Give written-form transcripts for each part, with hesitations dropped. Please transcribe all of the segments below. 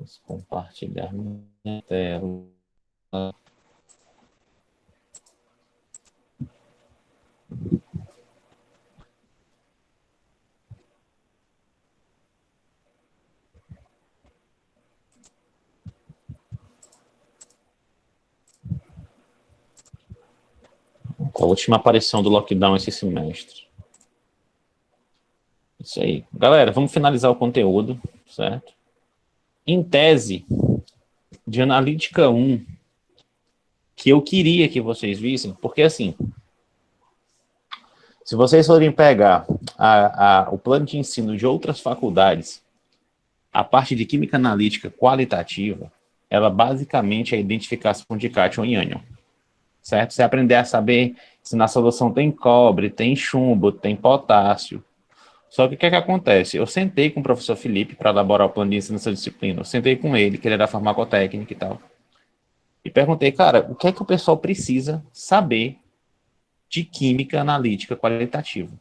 Vamos compartilhar minha tela. A última aparição do lockdown esse semestre. Isso aí. Galera, vamos finalizar o conteúdo, certo? Em tese de analítica 1, que eu queria que vocês vissem, porque assim, se vocês forem pegar o plano de ensino de outras faculdades, a parte de química analítica qualitativa, ela basicamente é a identificação de cátion e ânion, certo? Você aprender a saber se na solução tem cobre, tem chumbo, tem potássio. Só que o que é que acontece? Eu sentei com o professor Felipe para elaborar o plano de ensino dessa disciplina. Eu sentei com ele, que ele era farmacotécnico e tal. E perguntei, cara, o que é que o pessoal precisa saber de química analítica qualitativa?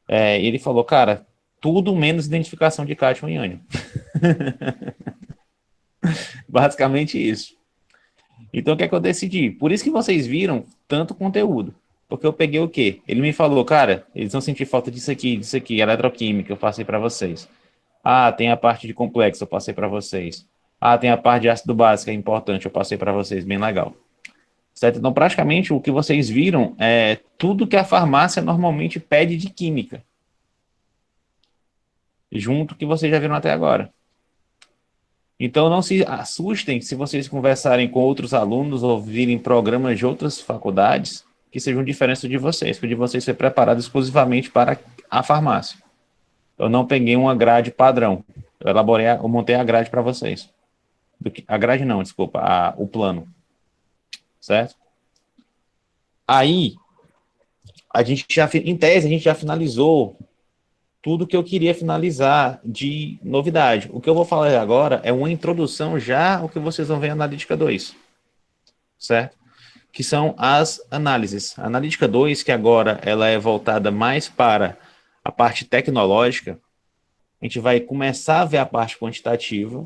Ele falou, cara, tudo menos identificação de cátion e ânion. Basicamente isso. Então, o que é que eu decidi? Por isso que vocês viram tanto conteúdo. Porque eu peguei o quê? Ele me falou, cara, eles vão sentir falta disso aqui, eletroquímica, eu passei para vocês. Ah, tem a parte de complexo, eu passei para vocês. Ah, tem a parte de ácido básico, é importante, eu passei para vocês, bem legal. Certo? Então, praticamente, o que vocês viram é tudo que a farmácia normalmente pede de química. Junto que vocês já viram até agora. Então, não se assustem se vocês conversarem com outros alunos ou virem programas de outras faculdades que sejam diferentes de vocês, porque de vocês foi preparado exclusivamente para a farmácia. Eu não peguei uma grade padrão. Eu montei a grade para vocês. A grade não, desculpa, o plano. Certo? Aí, em tese, a gente já finalizou tudo que eu queria finalizar de novidade. O que eu vou falar agora é uma introdução já ao que vocês vão ver em Analítica 2. Certo? Que são as análises. A Analítica 2, que agora ela é voltada mais para a parte tecnológica, a gente vai começar a ver a parte quantitativa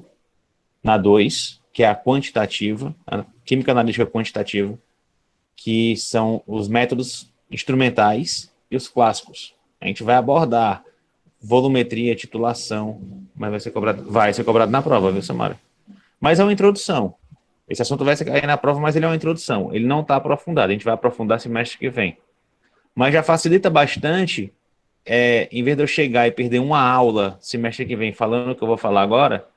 na 2, que é a quantitativa, a química analítica quantitativa, que são os métodos instrumentais e os clássicos. A gente vai abordar volumetria, titulação, mas vai ser cobrado na prova, viu, Samara? Mas é uma introdução. Esse assunto vai cair na prova, mas ele é uma introdução. Ele não está aprofundado. A gente vai aprofundar semestre que vem. Mas já facilita bastante, em vez de eu chegar e perder uma aula semestre que vem falando o que eu vou falar agora,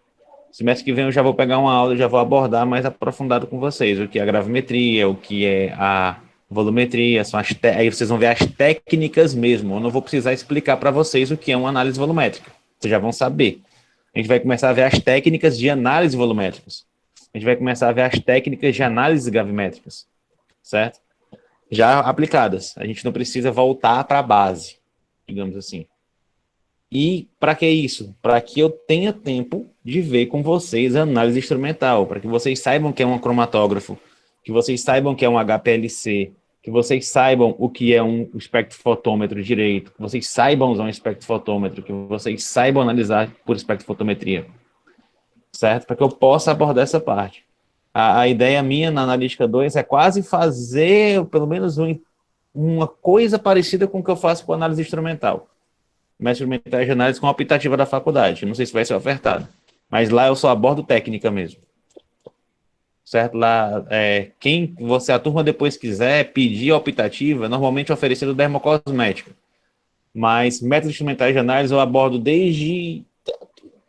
semestre que vem eu já vou pegar uma aula e já vou abordar mais aprofundado com vocês. O que é a gravimetria, o que é a volumetria, aí vocês vão ver as técnicas mesmo. Eu não vou precisar explicar para vocês o que é uma análise volumétrica. Vocês já vão saber. A gente vai começar a ver as técnicas de análise volumétricas. A gente vai começar a ver as técnicas de análise gravimétricas, certo? Já aplicadas. A gente não precisa voltar para a base, digamos assim. E para que isso? Para que eu tenha tempo de ver com vocês a análise instrumental, para que vocês saibam o que é um cromatógrafo, que vocês saibam o que é um HPLC, que vocês saibam o que é um espectrofotômetro direito, que vocês saibam usar um espectrofotômetro, que vocês saibam analisar por espectrofotometria, certo? Para que eu possa abordar essa parte. A ideia minha na Analítica 2 é quase fazer, pelo menos, uma coisa parecida com o que eu faço com a análise instrumental. Mestre instrumental de análise com a optativa da faculdade. Não sei se vai ser ofertado. Mas lá eu só abordo técnica mesmo. Certo? Lá, a turma depois quiser pedir a optativa, normalmente oferecendo dermocosmética. Mas métodos instrumentais de análise eu abordo desde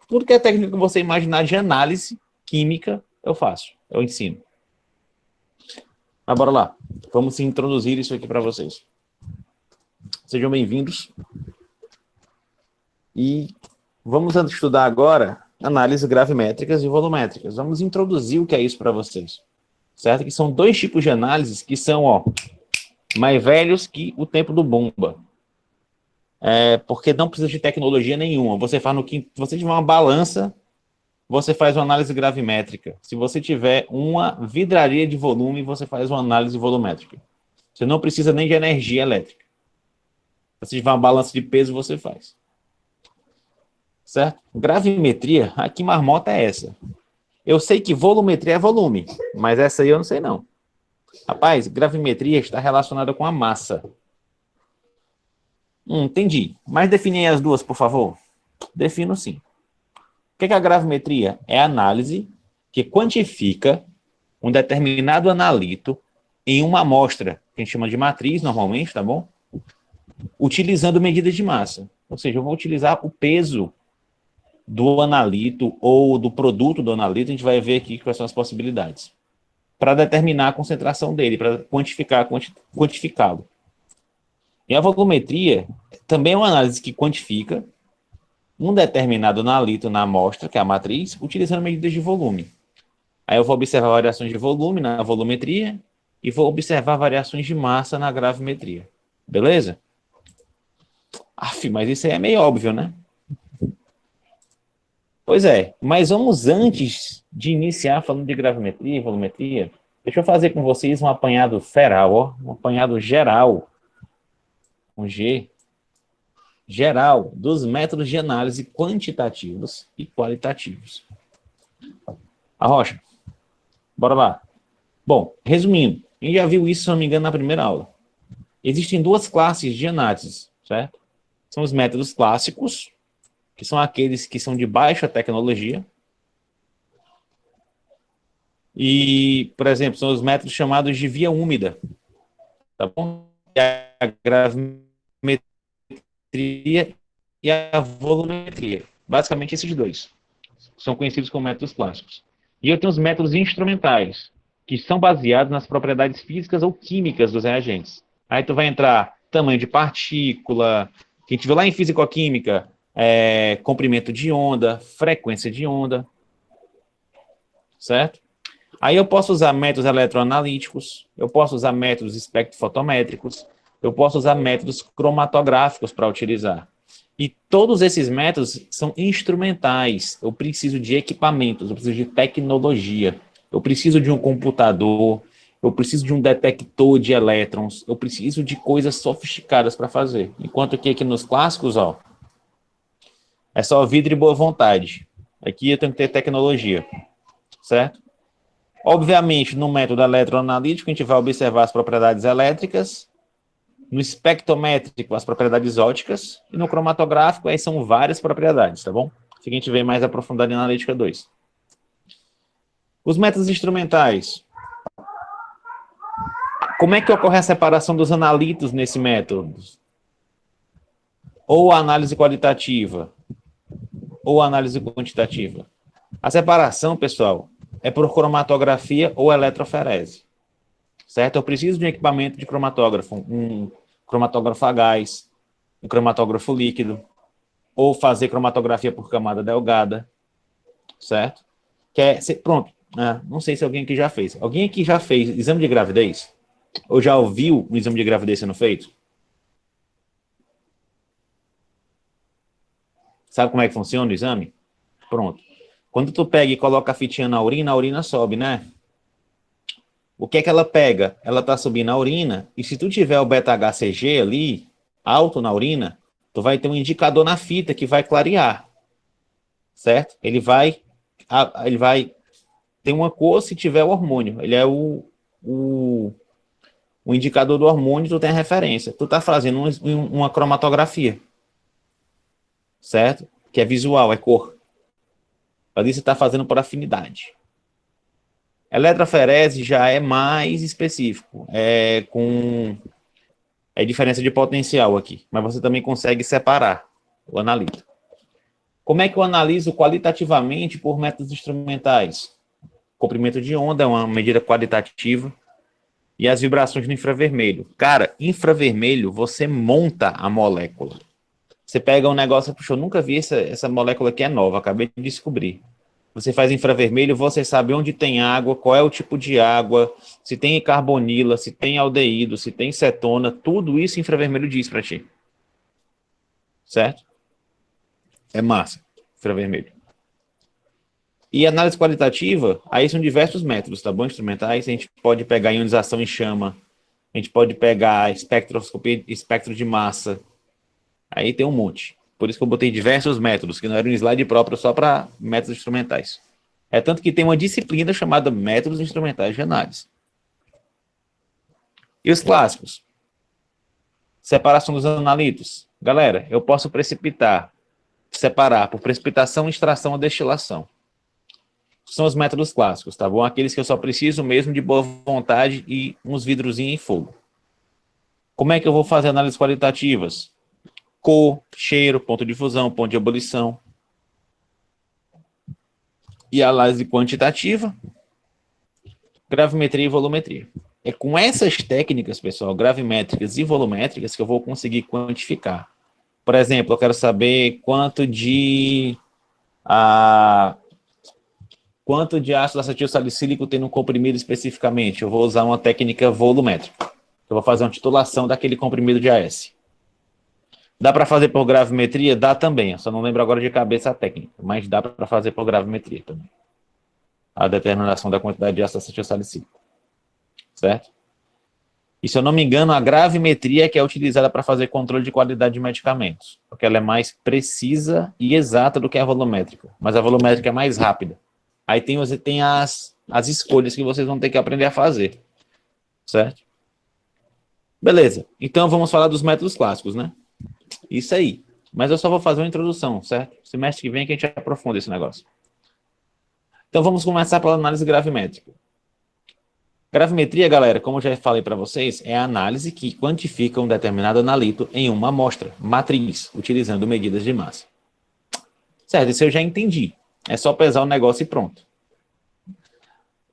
tudo que é técnica que você imaginar de análise química, eu faço. Eu ensino. Mas bora lá. Vamos introduzir isso aqui para vocês. Sejam bem-vindos. E vamos estudar agora análises gravimétricas e volumétricas. Vamos introduzir o que é isso para vocês. Certo? Que são dois tipos de análises que são mais velhos que o tempo do bomba. Porque não precisa de tecnologia nenhuma. Você faz se você tiver uma balança, você faz uma análise gravimétrica. Se você tiver uma vidraria de volume, você faz uma análise volumétrica. Você não precisa nem de energia elétrica. Se você tiver uma balança de peso, você faz. certo? Gravimetria, que marmota é essa? Eu sei que volumetria é volume, mas essa aí eu não sei não. Rapaz, gravimetria está relacionada com a massa. Entendi. Mas define as duas, por favor. Defino sim. O que é a gravimetria? É a análise que quantifica um determinado analito em uma amostra, que a gente chama de matriz normalmente, tá bom? Utilizando medidas de massa. Ou seja, eu vou utilizar o peso do analito ou do produto do analito, a gente vai ver aqui quais são as possibilidades, para determinar a concentração dele, para quantificá-lo. E a volumetria também é uma análise que quantifica um determinado analito na amostra, que é a matriz, utilizando medidas de volume. Aí eu vou observar variações de volume na volumetria e vou observar variações de massa na gravimetria. Beleza? Mas isso aí é meio óbvio, né? Pois é, mas vamos antes de iniciar falando de gravimetria e volumetria, deixa eu fazer com vocês um apanhado feral, ó, um apanhado geral, um G, geral, dos métodos de análise quantitativos e qualitativos. Arrocha, bora lá. Bom, resumindo, a gente já viu isso, se não me engano, na primeira aula. Existem duas classes de análise, certo? São os métodos clássicos, que são aqueles que são de baixa tecnologia. E, por exemplo, são os métodos chamados de via úmida, tá bom? E a gravimetria e a volumetria. Basicamente esses dois são conhecidos como métodos clássicos. E eu tenho os métodos instrumentais, que são baseados nas propriedades físicas ou químicas dos reagentes. Aí tu vai entrar tamanho de partícula, que a gente viu lá em fisicoquímica, comprimento de onda, frequência de onda, certo? Aí eu posso usar métodos eletroanalíticos, eu posso usar métodos espectrofotométricos, eu posso usar métodos cromatográficos para utilizar. E todos esses métodos são instrumentais. Eu preciso de equipamentos, eu preciso de tecnologia, eu preciso de um computador, eu preciso de um detector de elétrons, eu preciso de coisas sofisticadas para fazer. Enquanto que aqui nos clássicos, ó, é só vidro e boa vontade. Aqui eu tenho que ter tecnologia, certo? Obviamente, no método eletroanalítico, a gente vai observar as propriedades elétricas, no espectrométrico, as propriedades ópticas, e no cromatográfico, aí são várias propriedades, tá bom? Isso a gente vê mais aprofundado em Analítica 2. Os métodos instrumentais. Como é que ocorre a separação dos analitos nesse método? Ou a análise qualitativa, ou a análise quantitativa. A separação, pessoal, é por cromatografia ou eletroferese, certo? Eu preciso de um equipamento de cromatógrafo, um cromatógrafo a gás, um cromatógrafo líquido, ou fazer cromatografia por camada delgada, certo? Pronto, não sei se alguém aqui já fez. Alguém aqui já fez exame de gravidez? Ou já ouviu um exame de gravidez sendo feito? Sabe como é que funciona o exame? Pronto. Quando tu pega e coloca a fitinha na urina sobe, né? O que é que ela pega? Ela tá subindo a urina, e se tu tiver o beta-HCG ali, alto na urina, tu vai ter um indicador na fita que vai clarear, certo? Ele vai ter uma cor se tiver o hormônio. Ele é o indicador do hormônio, tu tem a referência. Tu tá fazendo uma cromatografia, certo? Que é visual, é cor. Ali você tá fazendo por afinidade. Eletroferese já é mais específico, é diferença de potencial aqui, mas você também consegue separar o analito. Como é que eu analiso qualitativamente por métodos instrumentais? Comprimento de onda é uma medida qualitativa e as vibrações no infravermelho. Cara, infravermelho, você monta a molécula. Você pega um negócio, puxa, eu nunca vi essa molécula que é nova, acabei de descobrir. Você faz infravermelho, você sabe onde tem água, qual é o tipo de água, se tem carbonila, se tem aldeído, se tem cetona, tudo isso infravermelho diz para ti. Certo? É massa, infravermelho. E análise qualitativa, aí são diversos métodos, tá bom? Instrumentais, a gente pode pegar ionização em chama, a gente pode pegar espectroscopia, espectro de massa, aí tem um monte. Por isso que eu botei diversos métodos, que não era um slide próprio só para métodos instrumentais. É tanto que tem uma disciplina chamada métodos instrumentais de análise. E os clássicos? Separação dos analitos. Galera, eu posso separar por precipitação, extração ou destilação. São os métodos clássicos, tá bom? Aqueles que eu só preciso mesmo de boa vontade e uns vidrozinhos em fogo. Como é que eu vou fazer análises qualitativas? Cor, cheiro, ponto de fusão, ponto de ebulição. E a análise quantitativa, gravimetria e volumetria. É com essas técnicas, pessoal, gravimétricas e volumétricas, que eu vou conseguir quantificar. Por exemplo, eu quero saber quanto de ácido acetil salicílico tem no comprimido especificamente. Eu vou usar uma técnica volumétrica. Eu vou fazer uma titulação daquele comprimido de AS. Dá para fazer por gravimetria? Dá também. Eu só não lembro agora de cabeça a técnica, mas dá para fazer por gravimetria também. A determinação da quantidade de ácido acetil salicílico. Certo? E se eu não me engano, a gravimetria é que é utilizada para fazer controle de qualidade de medicamentos, porque ela é mais precisa e exata do que a volumétrica, mas a volumétrica é mais rápida. Aí tem as escolhas que vocês vão ter que aprender a fazer, certo? Beleza, então vamos falar dos métodos clássicos, né? Isso aí, mas eu só vou fazer uma introdução, certo? Semestre que vem que a gente aprofunda esse negócio. Então vamos começar pela análise gravimétrica. Gravimetria, galera, como eu já falei para vocês, é a análise que quantifica um determinado analito em uma amostra, matriz, utilizando medidas de massa. Certo, isso eu já entendi. É só pesar o negócio e pronto.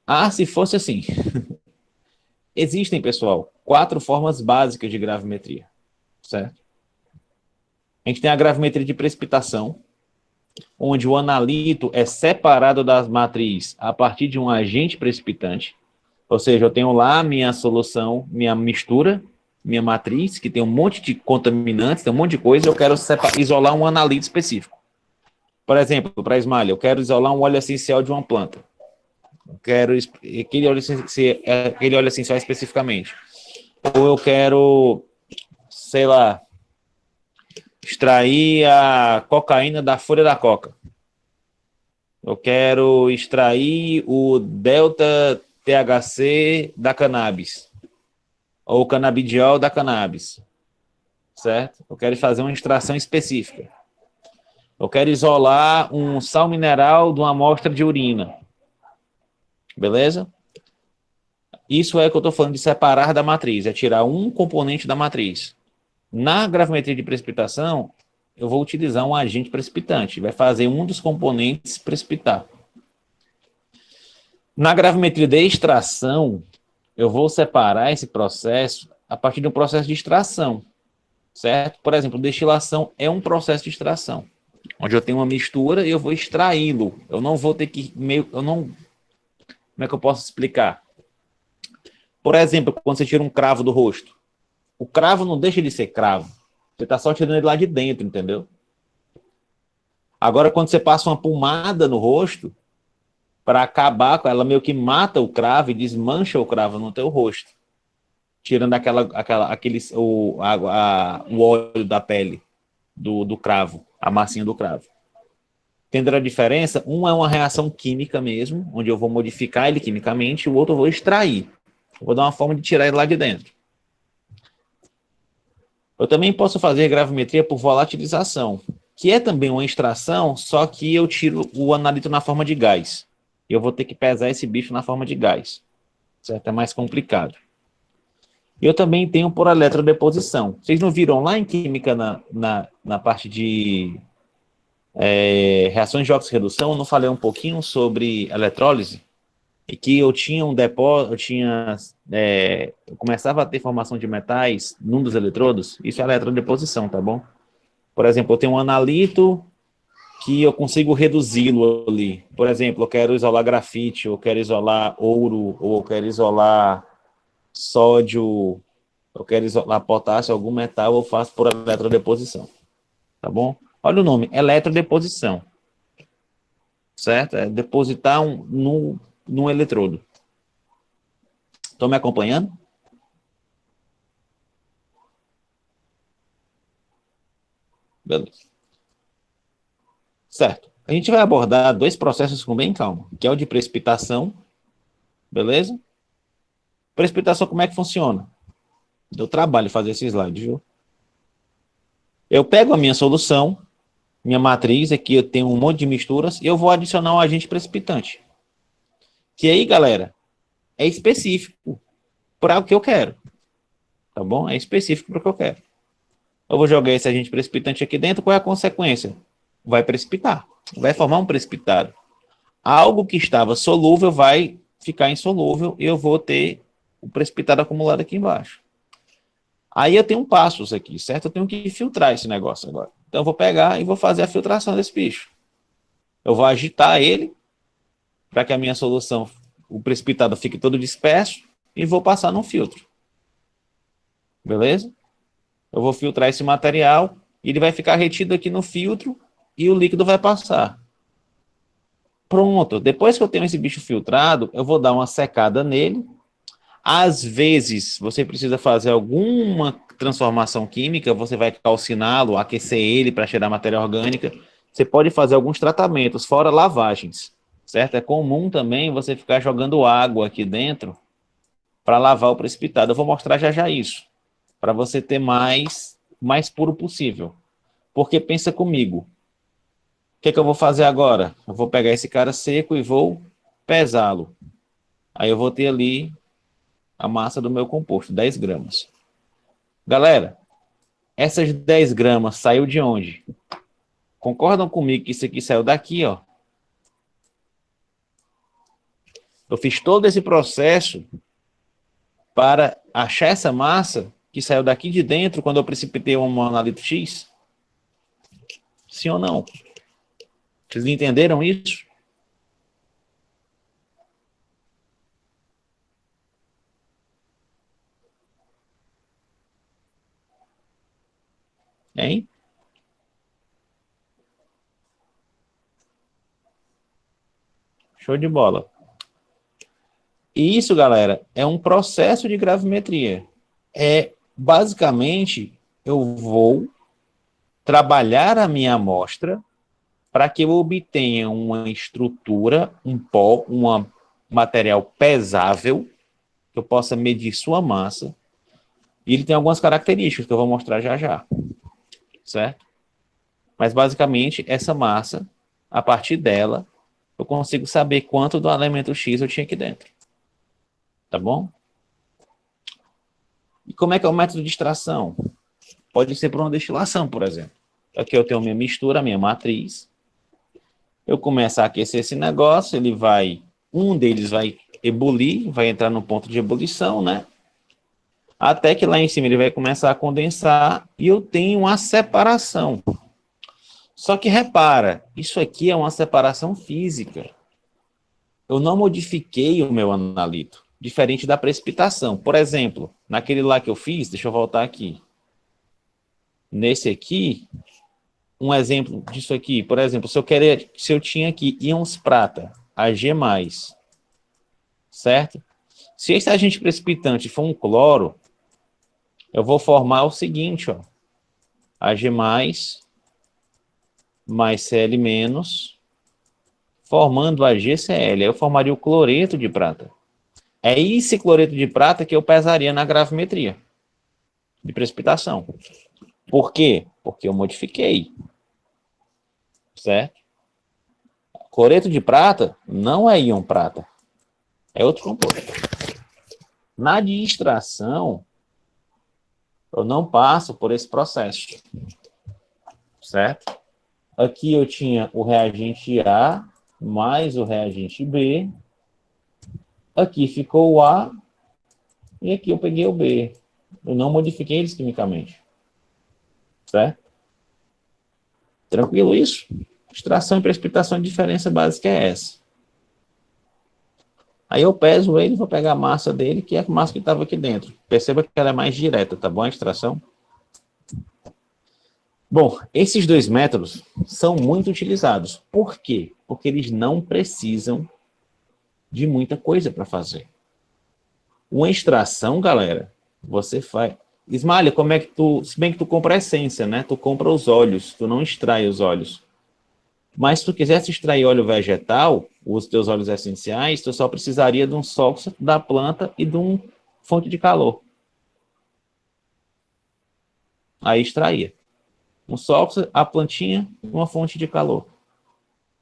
Ah, se fosse assim. Existem, pessoal, 4 formas básicas de gravimetria, certo? A gente tem a gravimetria de precipitação, onde o analito é separado da matriz a partir de um agente precipitante. Ou seja, eu tenho lá minha solução, minha mistura, minha matriz, que tem um monte de contaminantes, tem um monte de coisa, eu quero isolar um analito específico. Por exemplo, para a esmalha, eu quero isolar um óleo essencial de uma planta. Eu quero aquele óleo essencial especificamente. Ou eu quero, sei lá, extrair a cocaína da folha da coca. Eu quero extrair o delta THC da cannabis, ou canabidiol da cannabis, certo? Eu quero fazer uma extração específica. Eu quero isolar um sal mineral de uma amostra de urina, beleza? Isso é o que eu estou falando de separar da matriz, é tirar um componente da matriz. Na gravimetria de precipitação, eu vou utilizar um agente precipitante, vai fazer um dos componentes precipitar. Na gravimetria de extração, eu vou separar esse processo a partir de um processo de extração, certo? Por exemplo, destilação é um processo de extração, onde eu tenho uma mistura e eu vou extraí-lo. Eu não vou ter que como é que eu posso explicar? Por exemplo, quando você tira um cravo do rosto, o cravo não deixa de ser cravo. Você está só tirando ele lá de dentro, entendeu? Agora, quando você passa uma pomada no rosto, para acabar com ela, meio que mata o cravo e desmancha o cravo no teu rosto, tirando o óleo da pele do cravo, a massinha do cravo. Entenderam a diferença? Um é uma reação química mesmo, onde eu vou modificar ele quimicamente, e o outro eu vou extrair. Eu vou dar uma forma de tirar ele lá de dentro. Eu também posso fazer gravimetria por volatilização, que é também uma extração, só que eu tiro o analito na forma de gás. Eu vou ter que pesar esse bicho na forma de gás. Certo? É mais complicado. Eu também tenho por eletrodeposição. Vocês não viram lá em química na parte de reações de oxirredução? Eu não falei um pouquinho sobre eletrólise? E que eu tinha um depósito, eu começava a ter formação de metais num dos eletrodos. Isso é eletrodeposição, tá bom? Por exemplo, eu tenho um analito que eu consigo reduzi-lo ali. Por exemplo, eu quero isolar grafite, eu quero isolar ouro, ou eu quero isolar sódio, eu quero isolar potássio, algum metal, eu faço por eletrodeposição. Tá bom? Olha o nome, eletrodeposição. Certo? É depositar num eletrodo. Estão me acompanhando? Beleza. Certo. A gente vai abordar dois processos com bem calma, que é o de precipitação, beleza? Precipitação, como é que funciona? Deu trabalho fazer esse slide, viu? Eu pego a minha solução, minha matriz, aqui eu tenho um monte de misturas, e eu vou adicionar um agente precipitante. Que aí, galera, é específico para o que eu quero. Tá bom? É específico para o que eu quero. Eu vou jogar esse agente precipitante aqui dentro, qual é a consequência? Vai precipitar. Vai formar um precipitado. Algo que estava solúvel vai ficar insolúvel e eu vou ter o precipitado acumulado aqui embaixo. Aí eu tenho passos aqui, certo? Eu tenho que filtrar esse negócio agora. Então eu vou pegar e vou fazer a filtração desse bicho. Eu vou agitar ele para que a minha solução, o precipitado, fique todo disperso e vou passar num filtro. Beleza? Eu vou filtrar esse material, ele vai ficar retido aqui no filtro e o líquido vai passar. Pronto, depois que eu tenho esse bicho filtrado, eu vou dar uma secada nele. Às vezes, você precisa fazer alguma transformação química, você vai calciná-lo, aquecer ele para tirar matéria orgânica. Você pode fazer alguns tratamentos, fora lavagens, certo? É comum também você ficar jogando água aqui dentro para lavar o precipitado. Eu vou mostrar já já isso, para você ter mais puro possível. Porque pensa comigo, o que eu vou fazer agora? Eu vou pegar esse cara seco e vou pesá-lo. Aí eu vou ter ali a massa do meu composto, 10 gramas. Galera, essas 10 gramas saiu de onde? Concordam comigo que isso aqui saiu daqui, ó? Eu fiz todo esse processo para achar essa massa que saiu daqui de dentro quando eu precipitei um monolito X? Sim ou não? Vocês entenderam isso? Hein? Show de bola. E isso, galera, é um processo de gravimetria. Basicamente, eu vou trabalhar a minha amostra para que eu obtenha uma estrutura, um pó, um material pesável, que eu possa medir sua massa. E ele tem algumas características que eu vou mostrar já já. Certo? Mas, basicamente, essa massa, a partir dela, eu consigo saber quanto do elemento X eu tinha aqui dentro. Tá bom? E como é que é o método de extração? Pode ser por uma destilação, por exemplo. Aqui eu tenho minha mistura, minha matriz. Eu começo a aquecer esse negócio, um deles vai ebulir, vai entrar no ponto de ebulição, né? Até que lá em cima ele vai começar a condensar e eu tenho uma separação. Só que repara, isso aqui é uma separação física. Eu não modifiquei o meu analito, diferente da precipitação. Por exemplo, naquele lá que eu fiz, deixa eu voltar aqui. Nesse aqui, um exemplo disso aqui, por exemplo, se eu tinha aqui íons prata, Ag+, certo? Se esse agente precipitante for um cloro, eu vou formar o seguinte, ó, Ag+, mais Cl-, formando AgCl. Aí eu formaria o cloreto de prata. É esse cloreto de prata que eu pesaria na gravimetria de precipitação. Por quê? Porque eu modifiquei. Certo? Cloreto de prata não é íon prata. É outro composto. Na de extração, eu não passo por esse processo. Certo? Aqui eu tinha o reagente A mais o reagente B. Aqui ficou o A e aqui eu peguei o B. Eu não modifiquei eles quimicamente. Certo? Tranquilo isso? Extração e precipitação, a diferença básica é essa. Aí eu peso ele, vou pegar a massa dele, que é a massa que estava aqui dentro. Perceba que ela é mais direta, tá bom? A extração. Bom, esses dois métodos são muito utilizados. Por quê? Porque eles não precisam de muita coisa para fazer. Uma extração, galera, você faz... Ismael, como é que tu... Se bem que tu compra a essência, né? Tu compra os óleos, tu não extrai os óleos. Mas se tu quisesse extrair óleo vegetal, os teus óleos essenciais, tu só precisaria de um sócio da planta e de uma fonte de calor. Aí extraía. Um sócio, a plantinha, uma fonte de calor.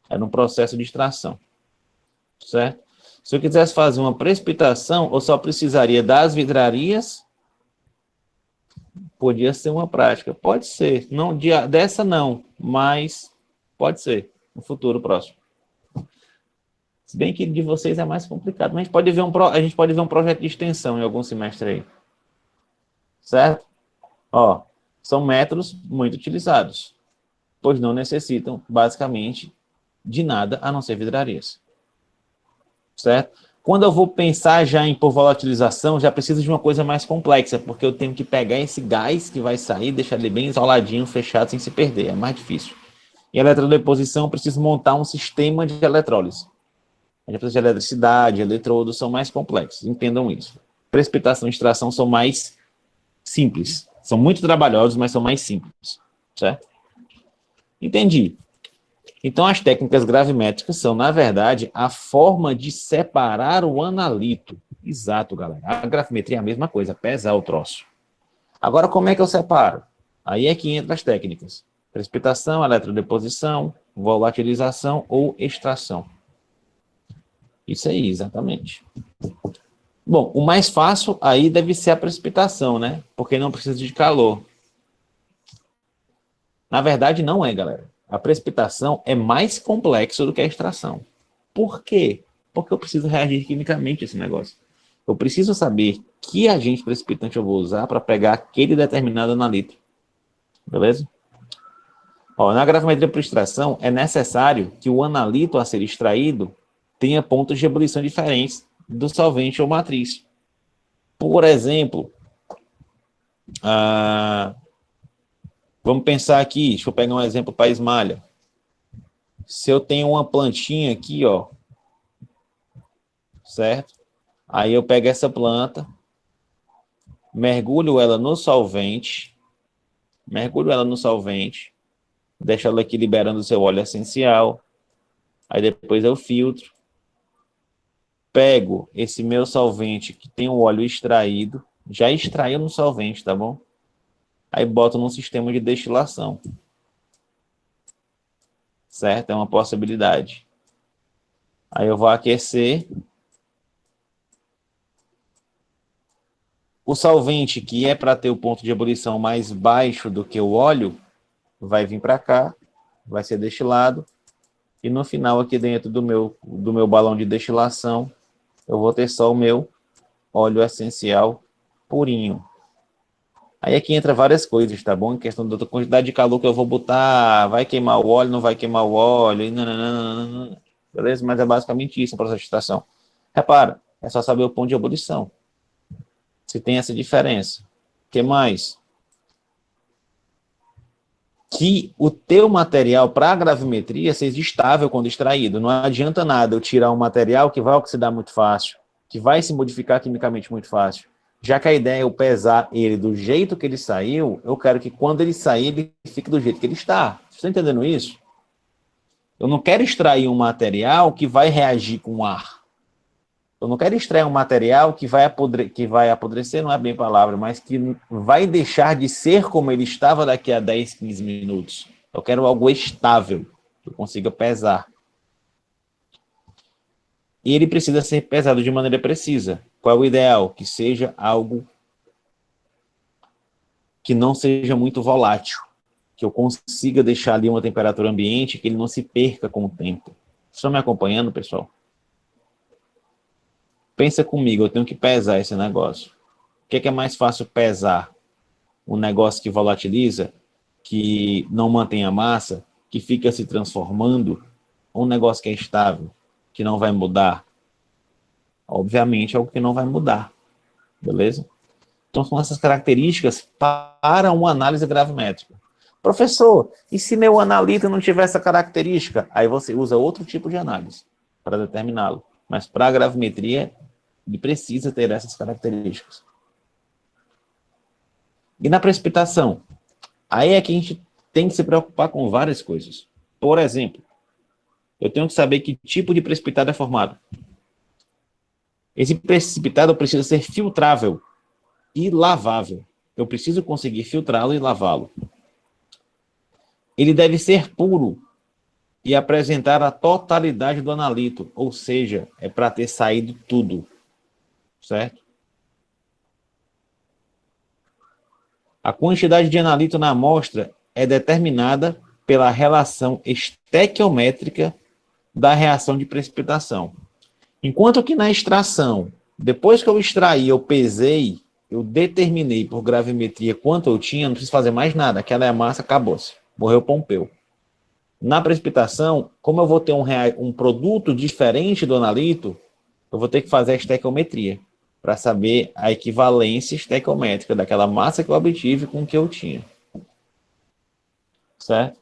Era um processo de extração. Certo? Se eu quisesse fazer uma precipitação, eu só precisaria das vidrarias. Podia ser uma prática. Pode ser. Não, dessa não, mas pode ser. No futuro próximo. Se bem que de vocês é mais complicado. Mas a gente pode ver um projeto de extensão em algum semestre aí. Certo? Ó, são métodos muito utilizados, pois não necessitam, basicamente, de nada a não ser vidrarias. Certo? Quando eu vou pensar já em por volatilização, já preciso de uma coisa mais complexa, porque eu tenho que pegar esse gás que vai sair, deixar ele bem isoladinho, fechado, sem se perder. É mais difícil. Em eletrodeposição, eu preciso montar um sistema de eletrólise. A gente precisa de eletricidade, eletrodos são mais complexos. Entendam isso. Precipitação e extração são mais simples. São muito trabalhosos, mas são mais simples. Certo? Entendi. Então, as técnicas gravimétricas são, na verdade, a forma de separar o analito. Exato, galera. A gravimetria é a mesma coisa, pesar o troço. Agora, como é que eu separo? Aí é que entra as técnicas. Precipitação, eletrodeposição, volatilização ou extração. Isso aí, exatamente. Bom, o mais fácil aí deve ser a precipitação, né? Porque não precisa de calor. Na verdade, não é, galera. A precipitação é mais complexa do que a extração. Por quê? Porque eu preciso reagir quimicamente a esse negócio. Eu preciso saber que agente precipitante eu vou usar para pegar aquele determinado analito. Beleza? Ó, na gravimetria por extração, é necessário que o analito a ser extraído tenha pontos de ebulição diferentes do solvente ou matriz. Por exemplo, vamos pensar aqui, deixa eu pegar um exemplo para a esmalha. Se eu tenho uma plantinha aqui, ó, certo? Aí eu pego essa planta, mergulho ela no solvente, deixo ela aqui liberando o seu óleo essencial, aí depois eu filtro, pego esse meu solvente que tem o óleo extraído, já extraiu no solvente, tá bom? Aí boto num sistema de destilação. Certo? É uma possibilidade. Aí eu vou aquecer. O solvente, que é para ter o ponto de ebulição mais baixo do que o óleo, vai vir para cá, vai ser destilado, e no final, aqui dentro do meu balão de destilação, eu vou ter só o meu óleo essencial purinho. Aí aqui entra várias coisas, tá bom? Em questão da quantidade de calor que eu vou botar, vai queimar o óleo, não vai queimar o óleo, e nananana, beleza? Mas é basicamente isso o processo de extração. Repara, é só saber o ponto de ebulição. Se tem essa diferença. O que mais? Que o teu material para a gravimetria seja estável quando extraído. Não adianta nada eu tirar um material que vai oxidar muito fácil, que vai se modificar quimicamente muito fácil. Já que a ideia é eu pesar ele do jeito que ele saiu, eu quero que quando ele sair, ele fique do jeito que ele está. Você está entendendo isso? Eu não quero extrair um material que vai reagir com ar. Eu não quero extrair um material que vai apodrecer, não é bem a palavra, mas que vai deixar de ser como ele estava daqui a 10, 15 minutos. Eu quero algo estável, que eu consiga pesar. E ele precisa ser pesado de maneira precisa. Qual é o ideal? Que seja algo que não seja muito volátil, que eu consiga deixar ali uma temperatura ambiente, que ele não se perca com o tempo. Estão me acompanhando, pessoal? Pensa comigo, eu tenho que pesar esse negócio. O que é mais fácil pesar? Um negócio que volatiliza, que não mantém a massa, que fica se transformando, ou um negócio que é estável, que não vai mudar? Obviamente é algo que não vai mudar, beleza? Então são essas características para uma análise gravimétrica. Professor, e se meu analito não tiver essa característica? Aí você usa outro tipo de análise para determiná-lo. Mas para a gravimetria, ele precisa ter essas características. E na precipitação? Aí é que a gente tem que se preocupar com várias coisas. Por exemplo, Eu tenho que saber que tipo de precipitado é formado. Esse precipitado precisa ser filtrável e lavável. Eu preciso conseguir filtrá-lo e lavá-lo. Ele deve ser puro e apresentar a totalidade do analito, ou seja, é para ter saído tudo, certo? A quantidade de analito na amostra é determinada pela relação estequiométrica da reação de precipitação. Enquanto que na extração, depois que eu extraí, eu pesei, eu determinei por gravimetria quanto eu tinha, não preciso fazer mais nada, aquela é a massa, acabou-se, morreu Pompeu. Na precipitação, como eu vou ter um produto diferente do analito, eu vou ter que fazer a estequiometria para saber a equivalência estequiométrica daquela massa que eu obtive com o que eu tinha. Certo?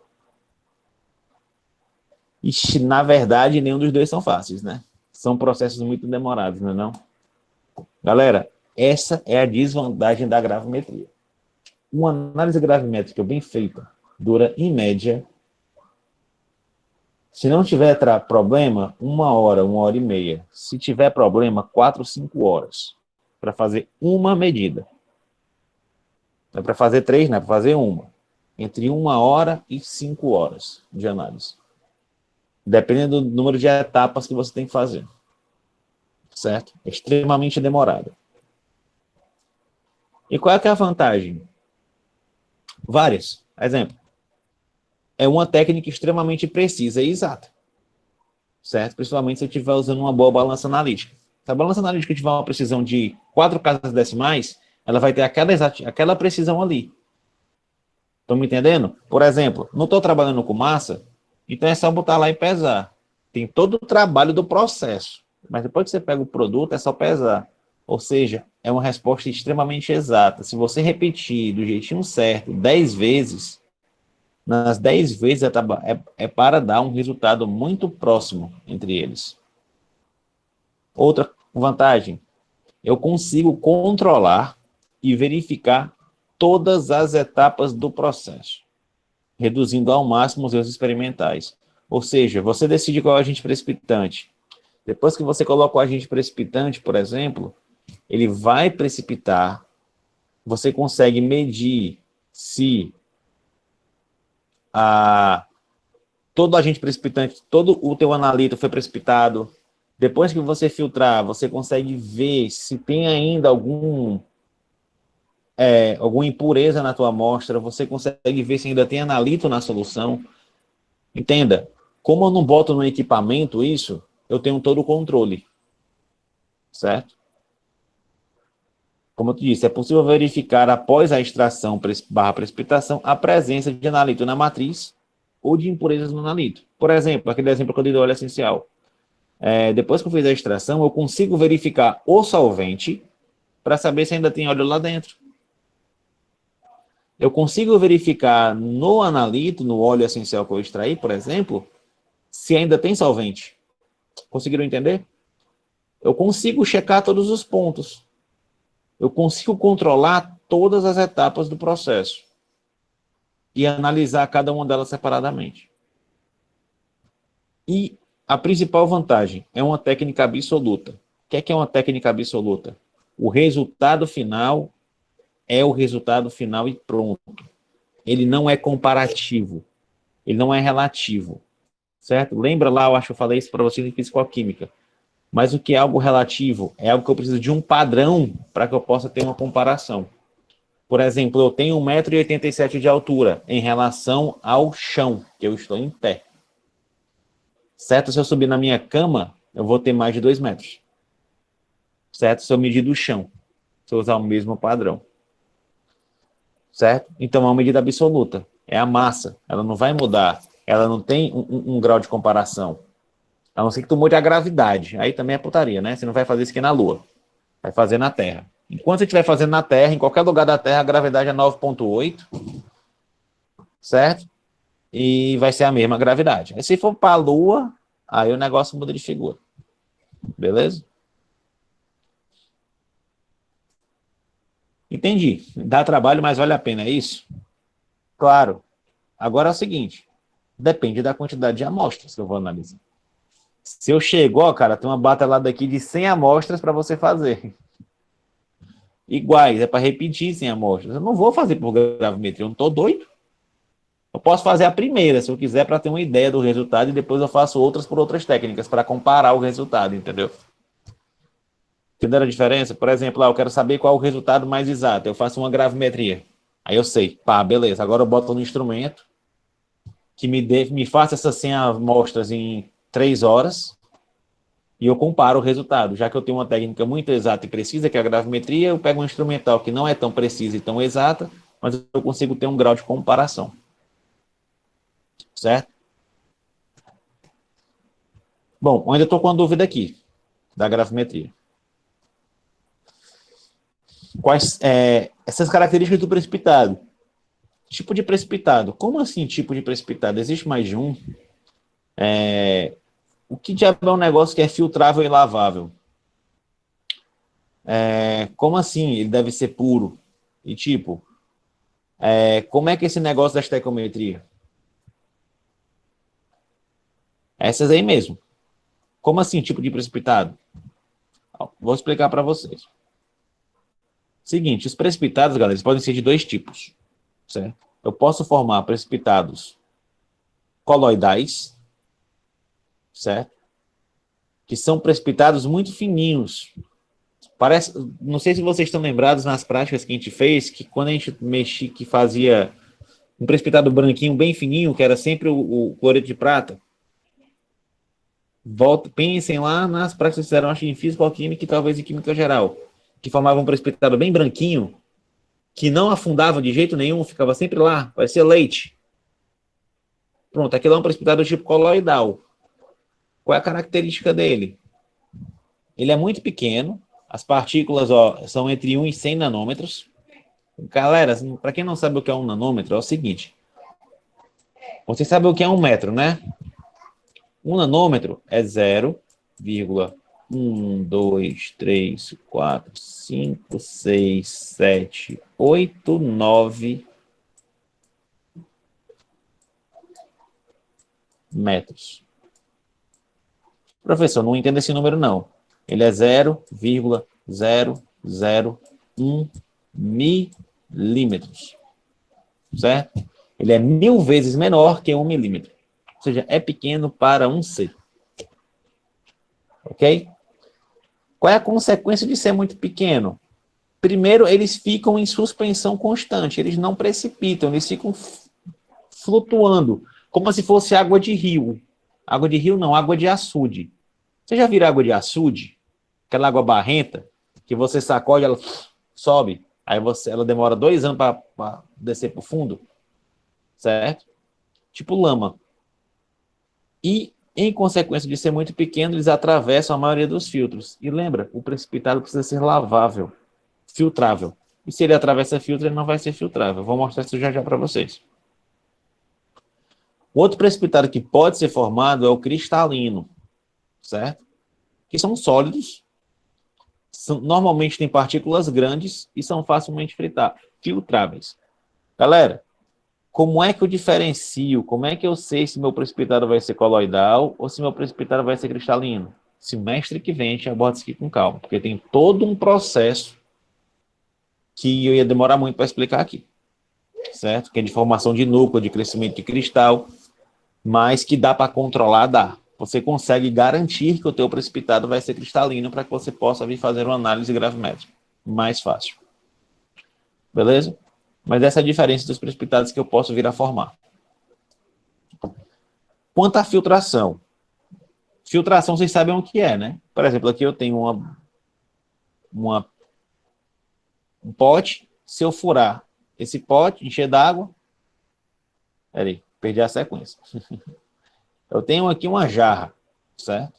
E, na verdade, nenhum dos dois são fáceis, né? São processos muito demorados, não é não? Galera, essa é a desvantagem da gravimetria. Uma análise gravimétrica bem feita dura, em média, se não tiver problema, 1 hora e meia. Se tiver problema, 4, 5 horas. Para fazer uma medida. Não é para fazer 3, não é para fazer uma. Entre 1 hora e 5 horas de análise. Dependendo do número de etapas que você tem que fazer. Certo? É extremamente demorado. E qual é que é a vantagem? Várias. Exemplo. É uma técnica extremamente precisa e exata. Certo? Principalmente se eu estiver usando uma boa balança analítica. Se a balança analítica tiver uma precisão de 4 casas decimais, ela vai ter aquela precisão ali. Estão me entendendo? Por exemplo, não estou trabalhando com massa, então é só botar lá e pesar. Tem todo o trabalho do processo. Mas depois que você pega o produto, é só pesar. Ou seja, é uma resposta extremamente exata. Se você repetir do jeitinho certo 10 vezes, nas 10 vezes é para dar um resultado muito próximo entre eles. Outra vantagem, eu consigo controlar e verificar todas as etapas do processo, reduzindo ao máximo os erros experimentais. Ou seja, você decide qual é o agente precipitante. Depois que você coloca o agente precipitante, por exemplo, ele vai precipitar, você consegue medir se todo agente precipitante, todo o teu analito foi precipitado. Depois que você filtrar, você consegue ver se tem ainda alguma impureza na tua amostra, você consegue ver se ainda tem analito na solução. Entenda, como eu não boto no equipamento isso, eu tenho todo o controle. Certo? Como eu te disse, é possível verificar após a extração barra precipitação a presença de analito na matriz ou de impurezas no analito. Por exemplo, aquele exemplo que eu dei do óleo essencial. Depois que eu fiz a extração, eu consigo verificar o solvente para saber se ainda tem óleo lá dentro. Eu consigo verificar no analito, no óleo essencial que eu extraí, por exemplo, se ainda tem solvente. Conseguiram entender? Eu consigo checar todos os pontos. Eu consigo controlar todas as etapas do processo e analisar cada uma delas separadamente. E a principal vantagem é uma técnica absoluta. O que é uma técnica absoluta? O resultado final é o resultado final e pronto. Ele não é comparativo. Ele não é relativo. Certo? Lembra lá, eu acho que eu falei isso para vocês em fisicoquímica. Mas o que é algo relativo? É algo que eu preciso de um padrão para que eu possa ter uma comparação. Por exemplo, eu tenho 1,87 m de altura em relação ao chão, que eu estou em pé. Certo? Se eu subir na minha cama, eu vou ter mais de 2 metros. Certo? Se eu medir do chão, se eu usar o mesmo padrão. Certo? Então, é uma medida absoluta. É a massa. Ela não vai mudar. Ela não tem um grau de comparação. A não ser que tu mude a gravidade. Aí também é putaria, né? Você não vai fazer isso aqui na Lua. Vai fazer na Terra. Enquanto você estiver fazendo na Terra, em qualquer lugar da Terra, a gravidade é 9,8. Certo? E vai ser a mesma gravidade. Aí se for para a Lua, aí o negócio muda de figura. Beleza? Entendi. Dá trabalho, mas vale a pena, é isso? Claro. Agora é o seguinte. Depende da quantidade de amostras que eu vou analisar. Se eu chego, ó, cara, tem uma batelada aqui de 100 amostras para você fazer. Iguais, é para repetir 100 amostras. Eu não vou fazer por gravimetria, eu não estou doido. Eu posso fazer a primeira, se eu quiser, para ter uma ideia do resultado, e depois eu faço outras por outras técnicas, para comparar o resultado, entendeu? Entenderam a diferença? Por exemplo, lá, eu quero saber qual é o resultado mais exato. Eu faço uma gravimetria. Aí eu sei, pá, beleza. Agora eu boto no instrumento que me faça essas 100 amostras em 3 horas e eu comparo o resultado. Já que eu tenho uma técnica muito exata e precisa, que é a gravimetria, eu pego um instrumental que não é tão precisa e tão exata, mas eu consigo ter um grau de comparação. Certo? Bom, eu ainda estou com uma dúvida aqui da gravimetria. Quais essas características do precipitado? Tipo de precipitado. Como assim tipo de precipitado? Existe mais de um? O que diabo é um negócio que é filtrável e lavável? Como assim ele deve ser puro? E tipo, como é que esse negócio da estequiometria? Essas aí mesmo. Como assim tipo de precipitado? Vou explicar para vocês. Seguinte, os precipitados, galera, eles podem ser de dois tipos, certo? Eu posso formar precipitados coloidais, certo? Que são precipitados muito fininhos. Parece, não sei se vocês estão lembrados nas práticas que a gente fez, que quando a gente mexia, que fazia um precipitado branquinho bem fininho, que era sempre o cloreto de prata. Pensem lá nas práticas que fizeram, acho, em físico-química e talvez em química geral, que formavam um precipitado bem branquinho, que não afundava de jeito nenhum, ficava sempre lá, parecia leite. Pronto, aquilo é um precipitado tipo coloidal. Qual é a característica dele? Ele é muito pequeno, as partículas são entre 1 e 100 nanômetros. Galera, para quem não sabe o que é um nanômetro, é o seguinte. Você sabe o que é um metro, né? Um nanômetro é 0,1, 2, 3, 4, 5, 6, 7, 8, 9 metros. Professor, não entendo esse número, não. Ele é 0,001 milímetros. Certo? Ele é 1000 vezes menor que 1 milímetro. Ou seja, é pequeno para um ser. Ok? Qual é a consequência de ser muito pequeno? Primeiro, eles ficam em suspensão constante. Eles não precipitam, eles ficam flutuando, como se fosse água de rio. Água de rio não, água de açude. Você já viu água de açude? Aquela água barrenta, que você sacode, ela sobe. Aí ela demora 2 anos para descer para o fundo. Certo? Tipo lama. E, em consequência de ser muito pequeno, eles atravessam a maioria dos filtros. E lembra, o precipitado precisa ser lavável, filtrável. E se ele atravessa filtro, ele não vai ser filtrável. Vou mostrar isso já já para vocês. O outro precipitado que pode ser formado é o cristalino, certo? Que são sólidos, normalmente têm partículas grandes e são facilmente filtráveis. Galera, como é que eu diferencio? Como é que eu sei se meu precipitado vai ser coloidal ou se meu precipitado vai ser cristalino? Semestre que vem a gente aborda isso aqui com calma, porque tem todo um processo que eu ia demorar muito para explicar aqui, certo? Que é de formação de núcleo, de crescimento de cristal, mas que dá para controlar, dá. Você consegue garantir que o teu precipitado vai ser cristalino para que você possa vir fazer uma análise gravimétrica mais fácil. Beleza? Mas essa é a diferença dos precipitados que eu posso vir a formar. Quanto à filtração. Filtração, vocês sabem o que é, né? Por exemplo, aqui eu tenho um pote. Se eu furar esse pote, encher d'água... Peraí, perdi a sequência. Eu tenho aqui uma jarra, certo?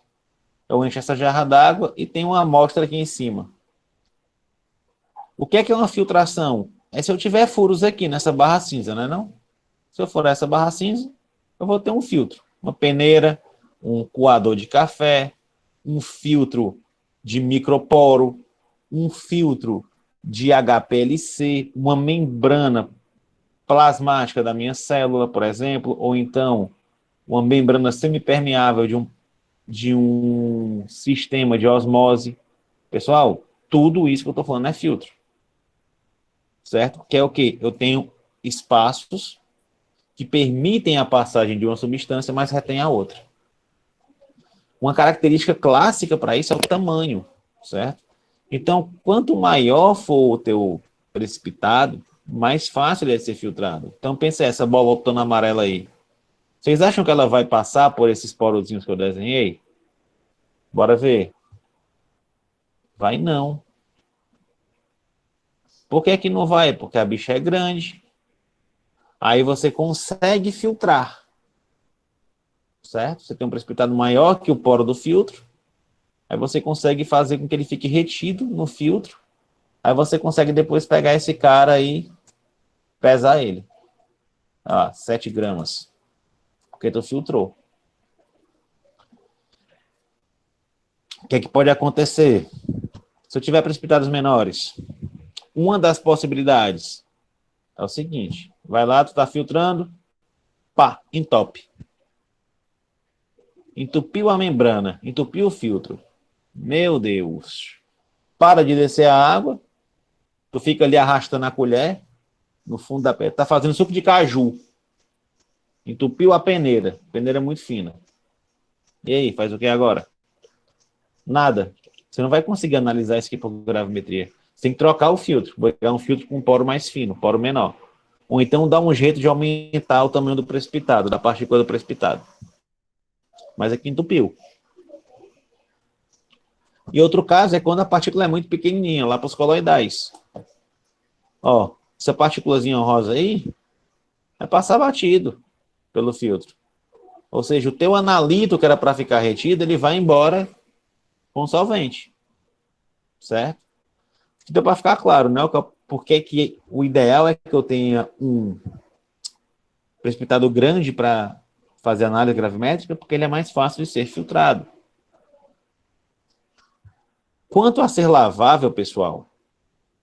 Eu encho essa jarra d'água e tenho uma amostra aqui em cima. O que é uma filtração? É se eu tiver furos aqui nessa barra cinza, não é não? Se eu furar essa barra cinza, eu vou ter um filtro. Uma peneira, um coador de café, um filtro de microporo, um filtro de HPLC, uma membrana plasmática da minha célula, por exemplo, ou então uma membrana semipermeável de um sistema de osmose. Pessoal, tudo isso que eu estou falando é filtro. Certo? Que é o quê? Eu tenho espaços que permitem a passagem de uma substância, mas retém a outra. Uma característica clássica para isso é o tamanho, certo? Então, quanto maior for o teu precipitado, mais fácil ele é de ser filtrado. Então, pensa essa bolotona amarela aí. Vocês acham que ela vai passar por esses porozinhos que eu desenhei? Bora ver. Vai não. Por que que não vai? Porque a bicha é grande. Aí você consegue filtrar. Certo? Você tem um precipitado maior que o poro do filtro. Aí você consegue fazer com que ele fique retido no filtro. Aí você consegue depois pegar esse cara aí, pesar ele. 7 gramas. Porque tu filtrou. O que é que pode acontecer? Se eu tiver precipitados menores, uma das possibilidades é o seguinte. Vai lá, tu tá filtrando, pá, entope. Entupiu a membrana, entupiu o filtro. Meu Deus. Para de descer a água, tu fica ali arrastando a colher no fundo da pedra. Tá fazendo suco de caju. Entupiu a peneira. A peneira é muito fina. E aí, faz o que agora? Nada. Você não vai conseguir analisar isso aqui por gravimetria. Você tem que trocar o filtro. Pegar um filtro com um poro mais fino, poro menor. Ou então dar um jeito de aumentar o tamanho do precipitado, da partícula do precipitado. Mas aqui entupiu. E outro caso é quando a partícula é muito pequenininha, lá para os coloidais. Ó, essa partículazinha rosa aí vai passar batido pelo filtro. Ou seja, o teu analito que era para ficar retido, ele vai embora com o solvente. Certo? Então, para ficar claro, né? Porque que o ideal é que eu tenha um precipitado grande para fazer análise gravimétrica, porque ele é mais fácil de ser filtrado. Quanto a ser lavável, pessoal,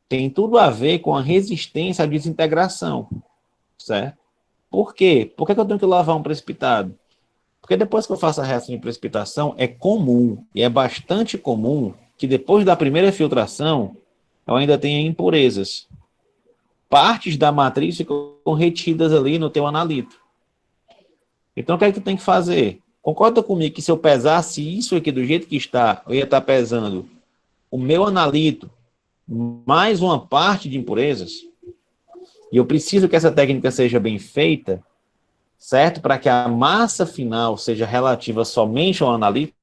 tem tudo a ver com a resistência à desintegração, certo? Por quê? Por que eu tenho que lavar um precipitado? Porque depois que eu faço a reação de precipitação, é comum, e é bastante comum, que depois da primeira filtração, eu ainda tenha impurezas. Partes da matriz ficam retidas ali no teu analito. Então, o que é que tu tem que fazer? Concorda comigo que se eu pesasse isso aqui do jeito que está, eu ia estar pesando o meu analito mais uma parte de impurezas? E eu preciso que essa técnica seja bem feita, certo? Para que a massa final seja relativa somente ao analito.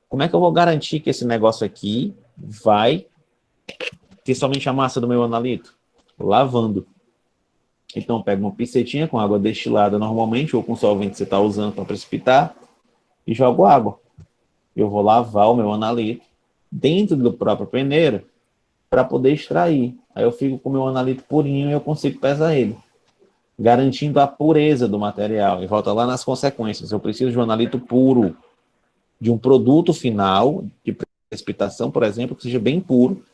Como é que eu vou garantir que esse negócio aqui vai ter somente a massa do meu analito? Lavando. Então, eu pego uma pincetinha com água destilada normalmente, ou com solvente que você está usando para precipitar, e jogo água. Eu vou lavar o meu analito dentro do próprio peneira para poder extrair. Aí eu fico com o meu analito purinho e eu consigo pesar ele, garantindo a pureza do material. E volta lá nas consequências. Eu preciso de um analito puro, de um produto final, de precipitação, por exemplo, que seja bem puro,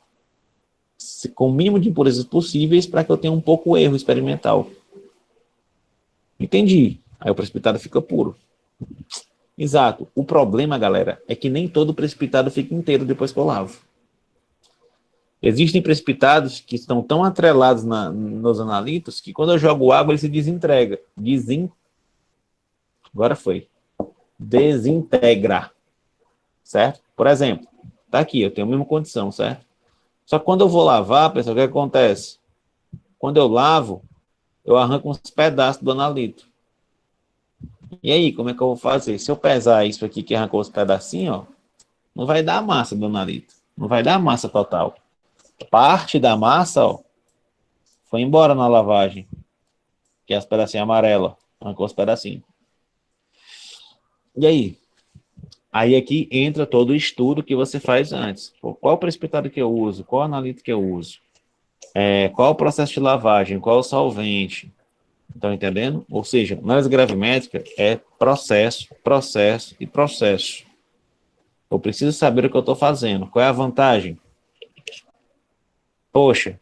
com o mínimo de impurezas possíveis, para que eu tenha um pouco erro experimental. Entendi. Aí o precipitado fica puro. Exato. O problema, galera, é que nem todo precipitado fica inteiro depois que eu lavo. Existem precipitados que estão tão atrelados nos analitos que quando eu jogo água ele se desintegra. Agora foi. Desintegra. Certo? Por exemplo, tá aqui, eu tenho a mesma condição, certo? Só que quando eu vou lavar, pessoal, o que acontece? Quando eu lavo, eu arranco uns pedaços do analito. E aí, como é que eu vou fazer? Se eu pesar isso aqui que arrancou os pedacinhos, ó, não vai dar a massa do analito. Não vai dar a massa total. Parte da massa, ó, foi embora na lavagem. Que é as pedacinhos amarelos. Arrancou os pedacinhos. E aí? Aí aqui entra todo o estudo que você faz antes. Qual o precipitado que eu uso? Qual o analito que eu uso? Qual o processo de lavagem? Qual o solvente? Estão entendendo? Ou seja, análise gravimétrica é processo, processo e processo. Eu preciso saber o que eu estou fazendo. Qual é a vantagem? Poxa,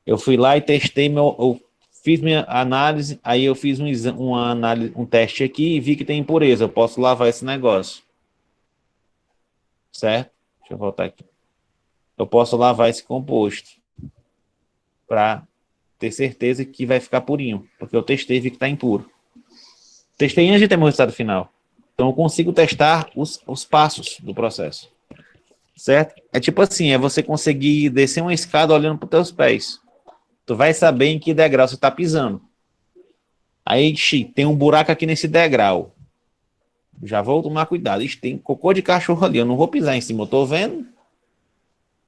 eu fui lá e testei eu Fiz minha análise, aí eu fiz uma análise, um teste aqui e vi que tem impureza. Eu posso lavar esse negócio. Certo? Deixa eu voltar aqui. Eu posso lavar esse composto para ter certeza que vai ficar purinho, porque eu testei e vi que está impuro. Testei antes de ter meu resultado final. Então eu consigo testar os passos do processo. Certo? É tipo assim, é você conseguir descer uma escada olhando para os teus pés. Tu vai saber em que degrau você está pisando. Aí, tem um buraco aqui nesse degrau. Já vou tomar cuidado. Ixi, tem cocô de cachorro ali. Eu não vou pisar em cima. Eu tô vendo,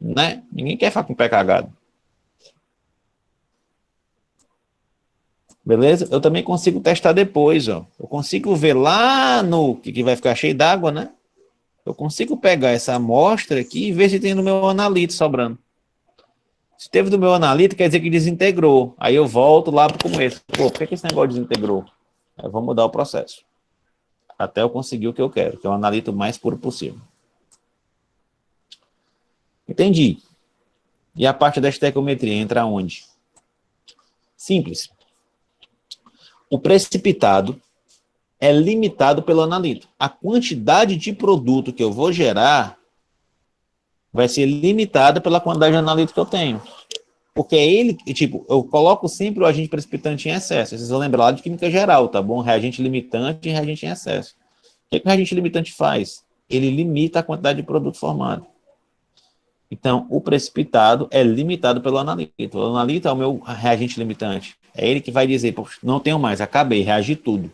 né? Ninguém quer ficar com o pé cagado. Beleza? Eu também consigo testar depois, ó. Eu consigo ver lá no que vai ficar cheio d'água, né? Eu consigo pegar essa amostra aqui e ver se tem no meu analito sobrando. Se teve do meu analito, quer dizer que desintegrou. Aí eu volto lá para o começo. Pô, por que esse negócio desintegrou? Eu vou mudar o processo. Até eu conseguir o que eu quero, que é o analito mais puro possível. Entendi. E a parte da estequiometria entra onde? Simples. O precipitado é limitado pelo analito. A quantidade de produto que eu vou gerar vai ser limitada pela quantidade de analito que eu tenho. Porque é ele, tipo, eu coloco sempre o agente precipitante em excesso. Vocês vão lembrar lá de química geral, tá bom? Reagente limitante e reagente em excesso. O que o reagente limitante faz? Ele limita a quantidade de produto formado. Então, o precipitado é limitado pelo analito. O analito é o meu reagente limitante. É ele que vai dizer, não tenho mais, acabei, reagi tudo.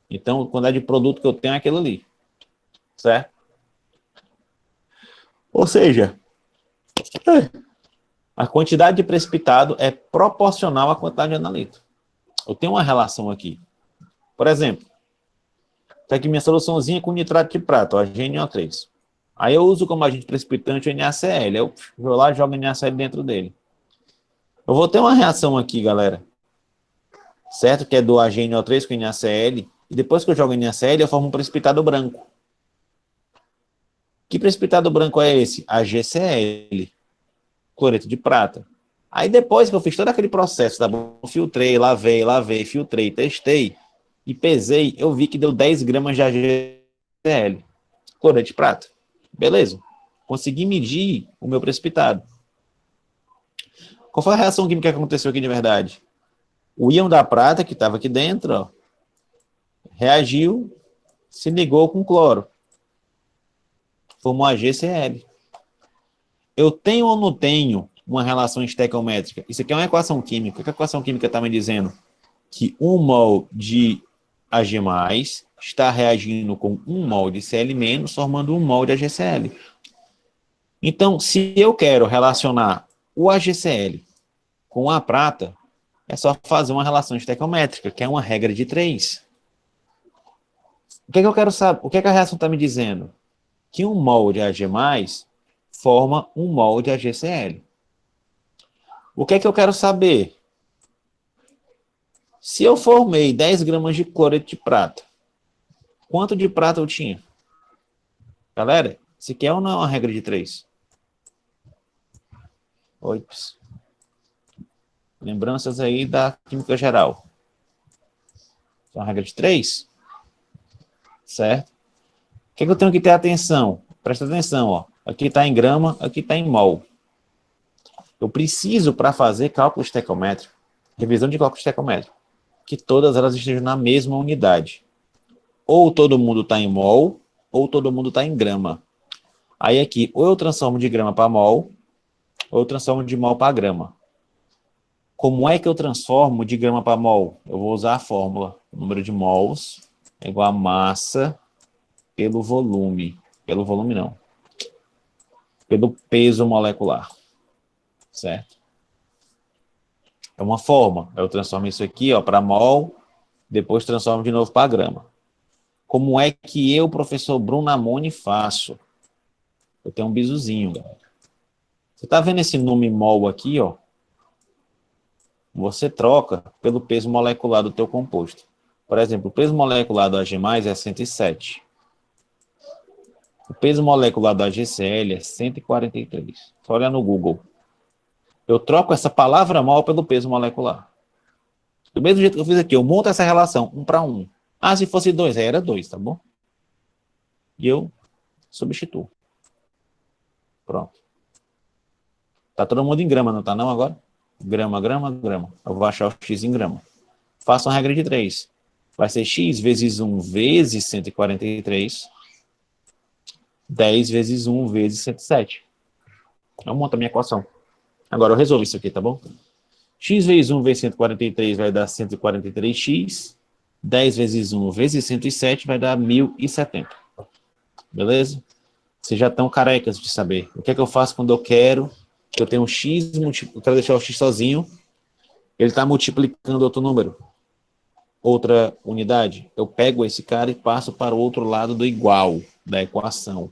Então, a quantidade de produto que eu tenho é aquilo ali. Certo? Ou seja, a quantidade de precipitado é proporcional à quantidade de analito. Eu tenho uma relação aqui. Por exemplo, está aqui minha soluçãozinha com nitrato de prata, ó, GNO3. Aí eu uso como agente precipitante o NaCl. Eu vou lá e jogo NaCl dentro dele. Eu vou ter uma reação aqui, galera. Certo? Que é do AgNO3 com NaCl. E depois que eu jogo NaCl, eu formo um precipitado branco. Que precipitado branco é esse? AgCl. Cloreto de prata. Aí depois que eu fiz todo aquele processo, tá bom? Filtrei, lavei, filtrei, testei e pesei, eu vi que deu 10 gramas de AgCl. Cloreto de prata. Beleza. Consegui medir o meu precipitado. Qual foi a reação química que aconteceu aqui de verdade? O íon da prata, que estava aqui dentro, ó, reagiu, se ligou com cloro. Formou AgCl. Eu tenho ou não tenho uma relação estequiométrica? Isso aqui é uma equação química. O que a equação química está me dizendo? Que 1 mol de Ag+, está reagindo com 1 mol de Cl-, formando 1 mol de AgCl. Então, se eu quero relacionar o AgCl com a prata, é só fazer uma relação estequiométrica, que é uma regra de 3. O que é que eu quero saber? O que é que a reação está me dizendo? Que 1 mol de Ag+, forma 1 mol de AgCl. O que é que eu quero saber? Se eu formei 10 gramas de cloreto de prata, quanto de prata eu tinha? Galera, isso aqui é ou não é uma regra de 3? Ops. Lembranças aí da química geral. É uma regra de 3? Certo? O que é que eu tenho que ter atenção? Presta atenção, ó. Aqui está em grama, aqui está em mol. Eu preciso, para fazer cálculo estequiométrico, revisão de cálculo estequiométrico, que todas elas estejam na mesma unidade. Ou todo mundo está em mol, ou todo mundo está em grama. Aí aqui, ou eu transformo de grama para mol, ou eu transformo de mol para grama. Como é que eu transformo de grama para mol? Eu vou usar a fórmula. O número de mols é igual a massa pelo volume. Pelo volume não. Pelo peso molecular. Certo? É uma forma. Eu transformo isso aqui para mol, depois transformo de novo para grama. Como é que eu, professor Bruno Amoni, faço? Eu tenho um bizuzinho, galera. Você está vendo esse nome mol aqui, ó? Você troca pelo peso molecular do teu composto. Por exemplo, o peso molecular do Ag+, é 107. O peso molecular do AgCl é 143. Só olha no Google. Eu troco essa palavra mol pelo peso molecular. Do mesmo jeito que eu fiz aqui, eu monto essa relação, 1 para 1. Ah, se fosse 2, aí era 2, tá bom? E eu substituo. Pronto. Tá todo mundo em grama, não tá não agora? Grama, grama, grama. Eu vou achar o x em grama. Faça uma regra de 3. Vai ser x vezes 1 vezes 143, 10 vezes 1 vezes 107. Eu monto a minha equação. Agora eu resolvo isso aqui, tá bom? X vezes 1 vezes 143 vai dar 143x. 10 vezes 1 vezes 107 vai dar 1070. Beleza? Vocês já estão carecas de saber. O que é que eu faço quando eu quero que eu tenho um x, eu quero deixar o x sozinho, ele está multiplicando outro número, outra unidade. Eu pego esse cara e passo para o outro lado do igual da equação,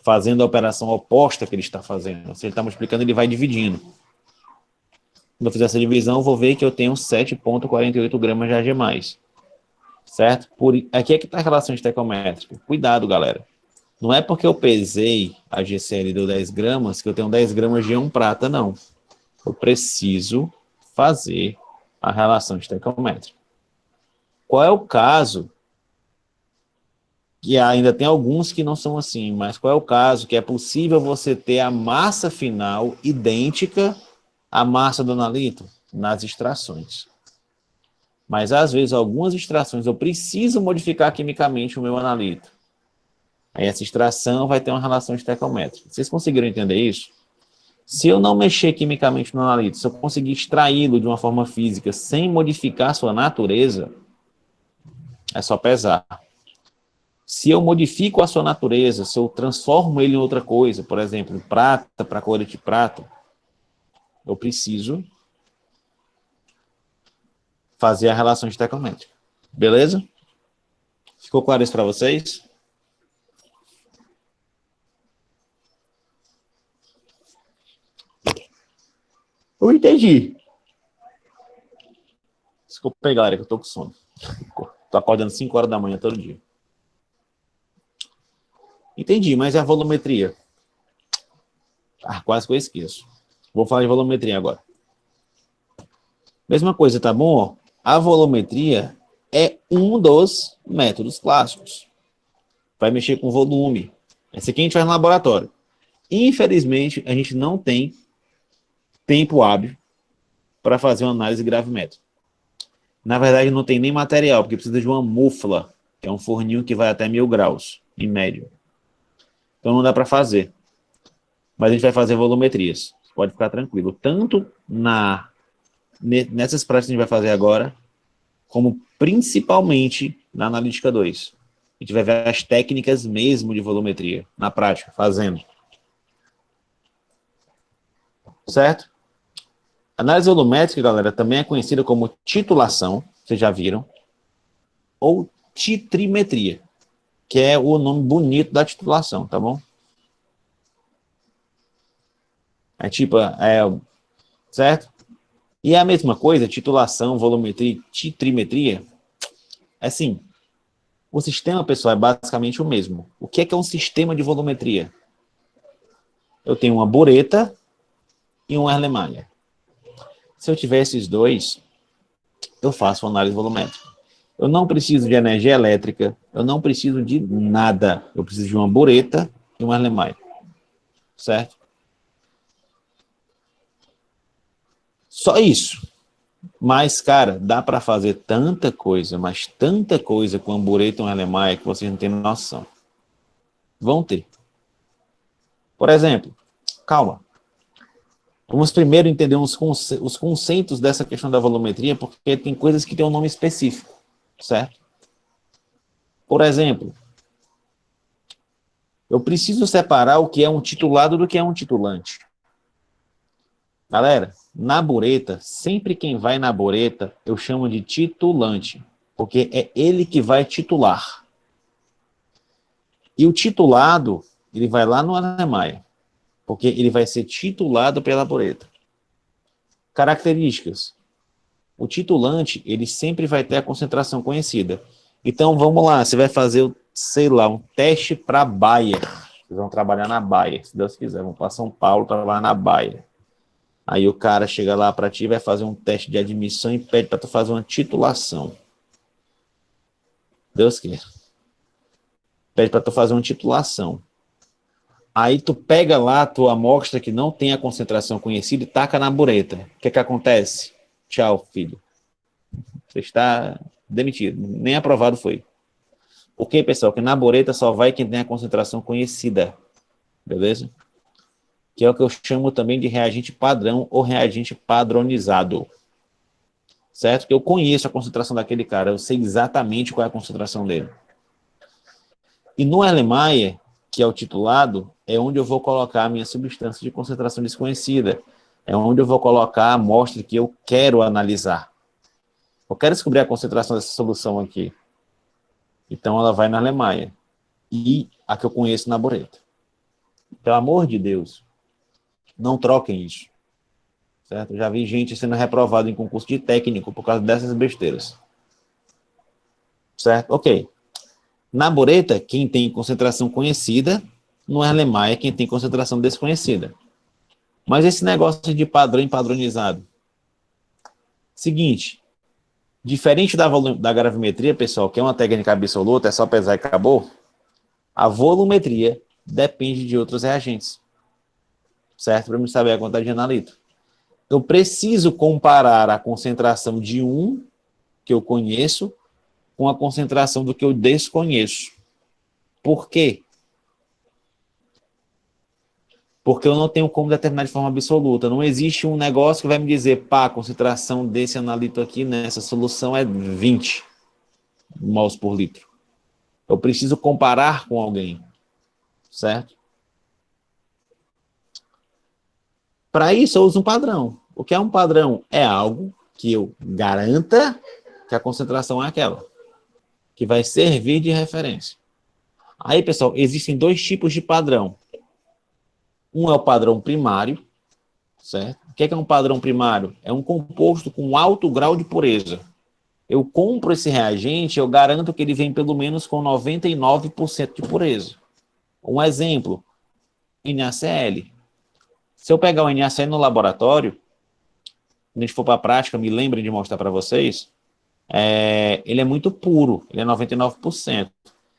fazendo a operação oposta que ele está fazendo. Se ele está multiplicando, ele vai dividindo. Quando eu fizer essa divisão, eu vou ver que eu tenho 7,48 gramas de AG+. Certo? Aqui é que está a relação estequiométrica. Cuidado, galera. Não é porque eu pesei a GCL e deu 10 gramas que eu tenho 10 gramas de íon prata, não. Eu preciso fazer a relação estequiométrica. Qual é o caso? Que ainda tem alguns que não são assim, mas qual é o caso que é possível você ter a massa final idêntica à massa do analito? Nas extrações. Mas, às vezes, algumas extrações eu preciso modificar quimicamente o meu analito. Aí essa extração vai ter uma relação estequiométrica. Vocês conseguiram entender isso? Se eu não mexer quimicamente no analito, se eu conseguir extraí-lo de uma forma física sem modificar sua natureza, é só pesar. Se eu modifico a sua natureza, se eu transformo ele em outra coisa, por exemplo, prata para coure de prata, eu preciso fazer a relação estequiométrica. Beleza? Ficou claro isso para vocês? Eu entendi. Desculpa pegar, galera, que eu tô com sono. Tô acordando 5 horas da manhã todo dia. Entendi, mas é a volumetria. Ah, quase que eu esqueço. Vou falar de volumetria agora. Mesma coisa, tá bom? A volumetria é um dos métodos clássicos. Vai mexer com volume. Esse aqui a gente faz no laboratório. Infelizmente, a gente não tem tempo hábil para fazer uma análise gravimétrica. Na verdade, não tem nem material, porque precisa de uma mufla, que é um forninho que vai até 1000 graus, em médio. Então não dá para fazer. Mas a gente vai fazer volumetrias. Pode ficar tranquilo. Tanto nessas práticas que a gente vai fazer agora, como principalmente na analítica 2. A gente vai ver as técnicas mesmo de volumetria, na prática, fazendo. Certo? Análise volumétrica, galera, também é conhecida como titulação, vocês já viram, ou titrimetria, que é o nome bonito da titulação, tá bom? É tipo, certo? E é a mesma coisa, titulação, volumetria, titrimetria, é assim, o sistema, pessoal, é basicamente o mesmo. O que é um sistema de volumetria? Eu tenho uma bureta e um Erlenmeyer. Se eu tiver esses dois, eu faço uma análise volumétrica. Eu não preciso de energia elétrica, eu não preciso de nada. Eu preciso de uma bureta e um Erlenmeyer. Certo? Só isso. Mas, cara, dá para fazer tanta coisa, mas tanta coisa com a bureta e um Erlenmeyer que vocês não têm noção. Vão ter. Por exemplo, calma. Vamos primeiro entender os conceitos dessa questão da volumetria, porque tem coisas que têm um nome específico, certo? Por exemplo, eu preciso separar o que é um titulado do que é um titulante. Galera, na bureta, sempre quem vai na bureta, eu chamo de titulante, porque é ele que vai titular. E o titulado, ele vai lá no Erlenmeyer, porque ele vai ser titulado pela bureta. Características. O titulante, ele sempre vai ter a concentração conhecida. Então, vamos lá, você vai fazer, sei lá, um teste para Bayer. Vocês vão trabalhar na Bayer, se Deus quiser. Vão para São Paulo trabalhar na Bayer. Aí o cara chega lá para ti, vai fazer um teste de admissão e pede para tu fazer uma titulação. Deus queira. Pede para tu fazer uma titulação. Aí tu pega lá a tua amostra que não tem a concentração conhecida e taca na bureta. O que acontece? Tchau, filho. Você está demitido. Nem aprovado foi. Por quê, pessoal? Que na bureta só vai quem tem a concentração conhecida. Beleza? Que é o que eu chamo também de reagente padrão ou reagente padronizado. Certo? Que eu conheço a concentração daquele cara. Eu sei exatamente qual é a concentração dele. E no Erlenmeyer, que é o titulado, é onde eu vou colocar a minha substância de concentração desconhecida. É onde eu vou colocar a amostra que eu quero analisar. Eu quero descobrir a concentração dessa solução aqui. Então ela vai na Erlenmeyer. E a que eu conheço na bureta. Pelo amor de Deus, não troquem isso. Certo? Eu já vi gente sendo reprovada em concurso de técnico por causa dessas besteiras. Certo? Ok. Na bureta, quem tem concentração conhecida, no Erlenmeyer, quem tem concentração desconhecida. Mas esse negócio de padrão e padronizado. Seguinte, diferente da gravimetria, pessoal, que é uma técnica absoluta, é só pesar e acabou, a volumetria depende de outros reagentes. Certo? Para eu saber a quantidade de analito. Eu preciso comparar a concentração de um que eu conheço com a concentração do que eu desconheço. Por quê? Porque eu não tenho como determinar de forma absoluta. Não existe um negócio que vai me dizer, pá, a concentração desse analito aqui nessa solução é 20 mols por litro. Eu preciso comparar com alguém, certo? Para isso eu uso um padrão. O que é um padrão? É algo que eu garanta que a concentração é aquela, que vai servir de referência. Aí, pessoal, existem dois tipos de padrão. Um é o padrão primário, certo? O que é um padrão primário? É um composto com alto grau de pureza. Eu compro esse reagente, eu garanto que ele vem pelo menos com 99% de pureza. Um exemplo, NaCl. Se eu pegar o NaCl no laboratório, quando a gente for para a prática, me lembrem de mostrar para vocês, ele é muito puro, ele é 99%.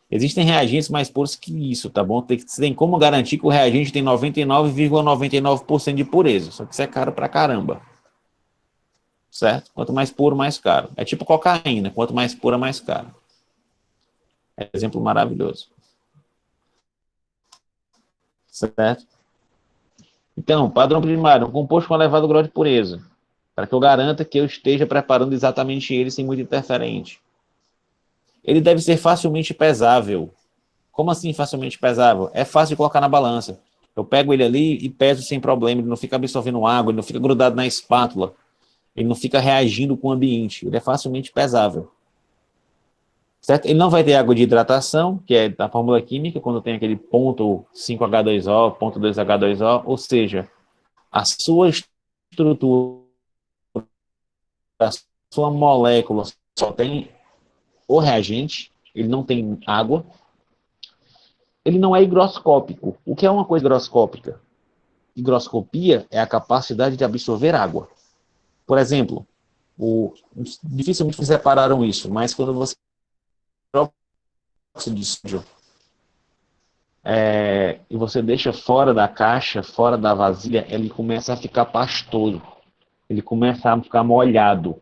Existem reagentes mais puros que isso, tá bom? Tem como garantir que o reagente tem 99,99% de pureza, só que isso é caro pra caramba. Certo? Quanto mais puro, mais caro. É tipo cocaína, quanto mais pura, mais caro. É um exemplo maravilhoso. Certo? Então, padrão primário, um composto com elevado grau de pureza, para que eu garanta que eu esteja preparando exatamente ele sem muito interferente. Ele deve ser facilmente pesável. Como assim facilmente pesável? É fácil de colocar na balança. Eu pego ele ali e peso sem problema, ele não fica absorvendo água, ele não fica grudado na espátula, ele não fica reagindo com o ambiente, ele é facilmente pesável. Certo? Ele não vai ter água de hidratação, que é da fórmula química, quando tem aquele ponto 5H2O, ponto 2H2O, ou seja, a sua estrutura, a sua molécula só tem o reagente, ele não tem água, ele não é higroscópico. O que é uma coisa higroscópica? Higroscopia é a capacidade de absorver água. Por exemplo, dificilmente separaram isso, mas quando você óxido de sódio e você deixa fora da caixa, fora da vasilha, ele começa a ficar pastoso, ele começa a ficar molhado.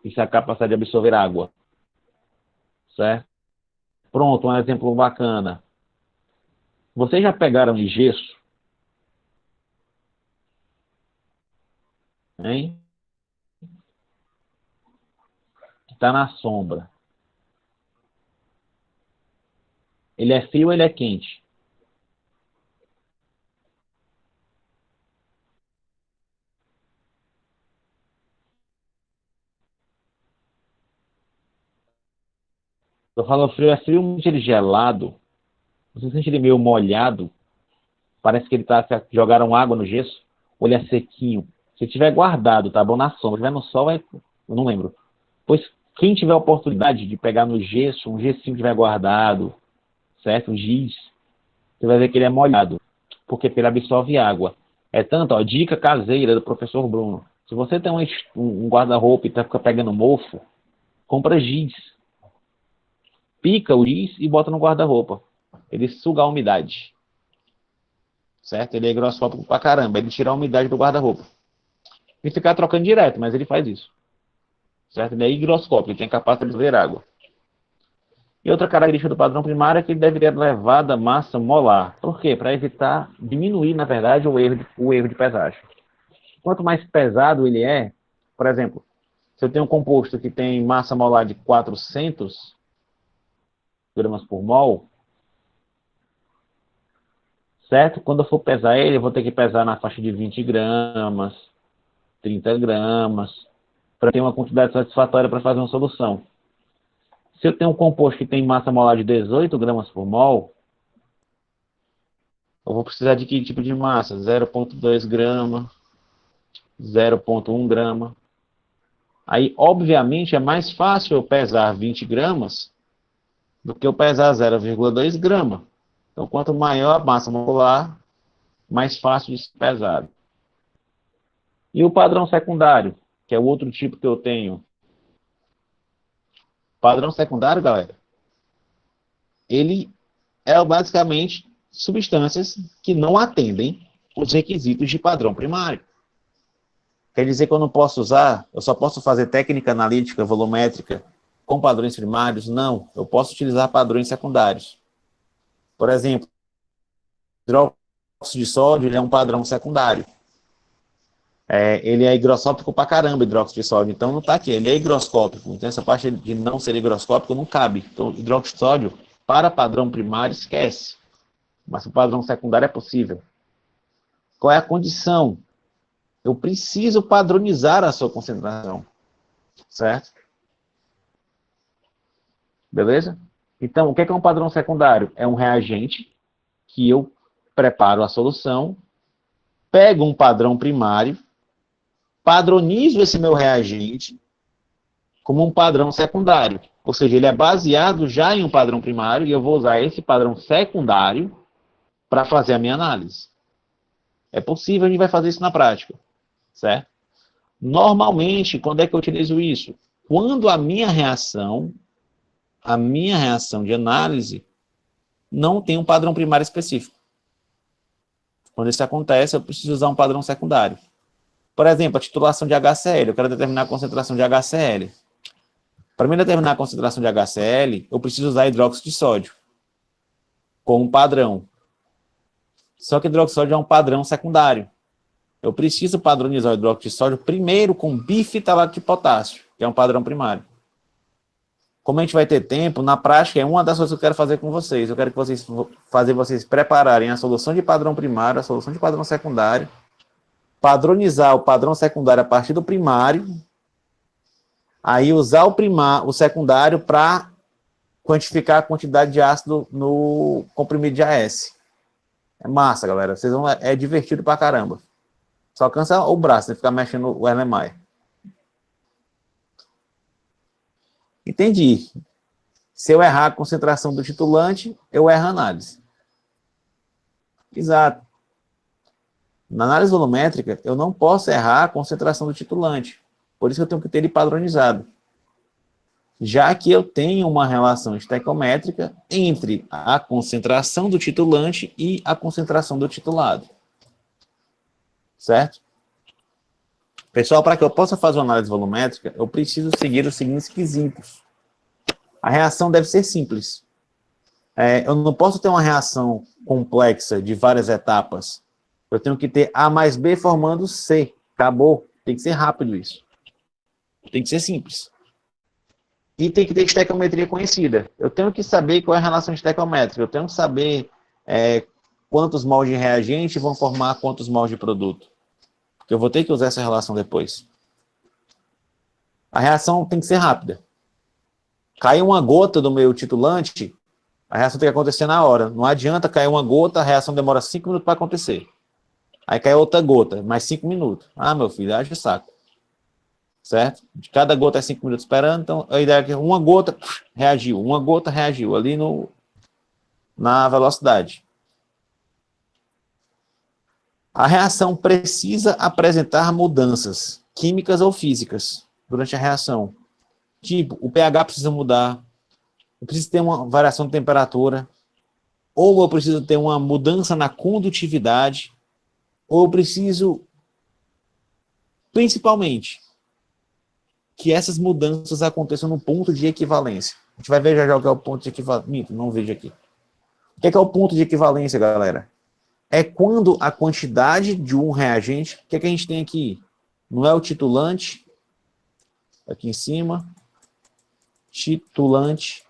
Isso é a capacidade de absorver água, certo? Pronto, um exemplo bacana. Vocês já pegaram em gesso, hein? Que está na sombra. Ele é frio ou ele é quente? Eu falo frio, é frio, muito ele gelado. Você sente ele meio molhado, parece que ele jogaram água no gesso, ou ele é sequinho. Se tiver guardado, tá bom, na sombra, se tiver no sol, eu não lembro. Pois quem tiver a oportunidade de pegar no gesso, um gessinho que tiver guardado, certo? Um giz, você vai ver que ele é molhado, porque ele absorve água. É tanto, ó, dica caseira do professor Bruno. Se você tem um guarda-roupa e fica pegando mofo, compra giz. Pica o giz e bota no guarda-roupa. Ele suga a umidade. Certo? Ele é higroscópico pra caramba. Ele tira a umidade do guarda-roupa. E ficar trocando direto, mas ele faz isso. Certo? Ele é higroscópico, ele tem capacidade de ver água. E outra característica do padrão primário é que ele deveria levar da massa molar. Por quê? Para evitar, diminuir, na verdade, o erro de pesagem. Quanto mais pesado ele é, por exemplo, se eu tenho um composto que tem massa molar de 400 gramas por mol, certo? Quando eu for pesar ele, eu vou ter que pesar na faixa de 20 gramas, 30 gramas, para ter uma quantidade satisfatória para fazer uma solução. Se eu tenho um composto que tem massa molar de 18 gramas por mol, eu vou precisar de que tipo de massa? 0,2 grama, 0,1 grama. Aí, obviamente, é mais fácil eu pesar 20 gramas do que eu pesar 0,2 grama. Então, quanto maior a massa molar, mais fácil de ser pesado. E o padrão secundário, que é o outro tipo que eu tenho. Padrão secundário, galera, ele é basicamente substâncias que não atendem os requisitos de padrão primário. Quer dizer que eu não posso usar, eu só posso fazer técnica analítica, volumétrica, com padrões primários? Não, eu posso utilizar padrões secundários. Por exemplo, hidróxido de sódio, ele é um padrão secundário. Ele é higroscópico pra caramba, hidróxido de sódio, então não está aqui, ele é higroscópico, então essa parte de não ser higroscópico não cabe. Então, hidróxido de sódio, para padrão primário, esquece. Mas o padrão secundário é possível. Qual é a condição? Eu preciso padronizar a sua concentração. Certo? Beleza? Então, o que é um padrão secundário? É um reagente que eu preparo a solução, pego um padrão primário, padronizo esse meu reagente como um padrão secundário. Ou seja, ele é baseado já em um padrão primário e eu vou usar esse padrão secundário para fazer a minha análise. É possível, a gente vai fazer isso na prática. Certo? Normalmente, quando é que eu utilizo isso? Quando a minha reação de análise não tem um padrão primário específico. Quando isso acontece, eu preciso usar um padrão secundário. Por exemplo, a titulação de HCl. Eu quero determinar a concentração de HCl. Para mim determinar a concentração de HCl, eu preciso usar hidróxido de sódio como padrão. Só que hidróxido de sódio é um padrão secundário. Eu preciso padronizar o hidróxido de sódio primeiro com bifitalato de potássio, que é um padrão primário. Como a gente vai ter tempo, na prática é uma das coisas que eu quero fazer com vocês. Eu quero que vocês prepararem a solução de padrão primário, a solução de padrão secundário, padronizar o padrão secundário a partir do primário, aí usar o secundário para quantificar a quantidade de ácido no comprimido de AS. É massa, galera. É divertido pra caramba. Só cansa o braço de ficar mexendo o Erlenmeyer. Entendi. Se eu errar a concentração do titulante, eu erro a análise. Exato. Na análise volumétrica, eu não posso errar a concentração do titulante. Por isso que eu tenho que ter ele padronizado. Já que eu tenho uma relação estequiométrica entre a concentração do titulante e a concentração do titulado. Certo? Pessoal, para que eu possa fazer uma análise volumétrica, eu preciso seguir os seguintes quesitos. A reação deve ser simples. Eu não posso ter uma reação complexa de várias etapas. Eu tenho que ter A mais B formando C. Acabou. Tem que ser rápido isso. Tem que ser simples. E tem que ter estequiometria conhecida. Eu tenho que saber qual é a relação estequiométrica. Eu tenho que saber quantos mols de reagente vão formar quantos mols de produto. Porque eu vou ter que usar essa relação depois. A reação tem que ser rápida. Cai uma gota do meu titulante, a reação tem que acontecer na hora. Não adianta cair uma gota, a reação demora 5 minutos para acontecer. Aí cai outra gota, mais 5 minutos. Ah, meu filho, haja o saco. Certo? De cada gota é 5 minutos esperando, então a ideia é que uma gota reagiu ali na velocidade. A reação precisa apresentar mudanças químicas ou físicas durante a reação. Tipo, o pH precisa mudar, eu preciso ter uma variação de temperatura, ou eu preciso ter uma mudança na condutividade, ou eu preciso, principalmente, que essas mudanças aconteçam no ponto de equivalência. A gente vai ver já o que é o ponto de equivalência. Não vejo aqui. O que é o ponto de equivalência, galera? É quando a quantidade de um reagente... O que é que a gente tem aqui? Não é o titulante, aqui em cima, titulante,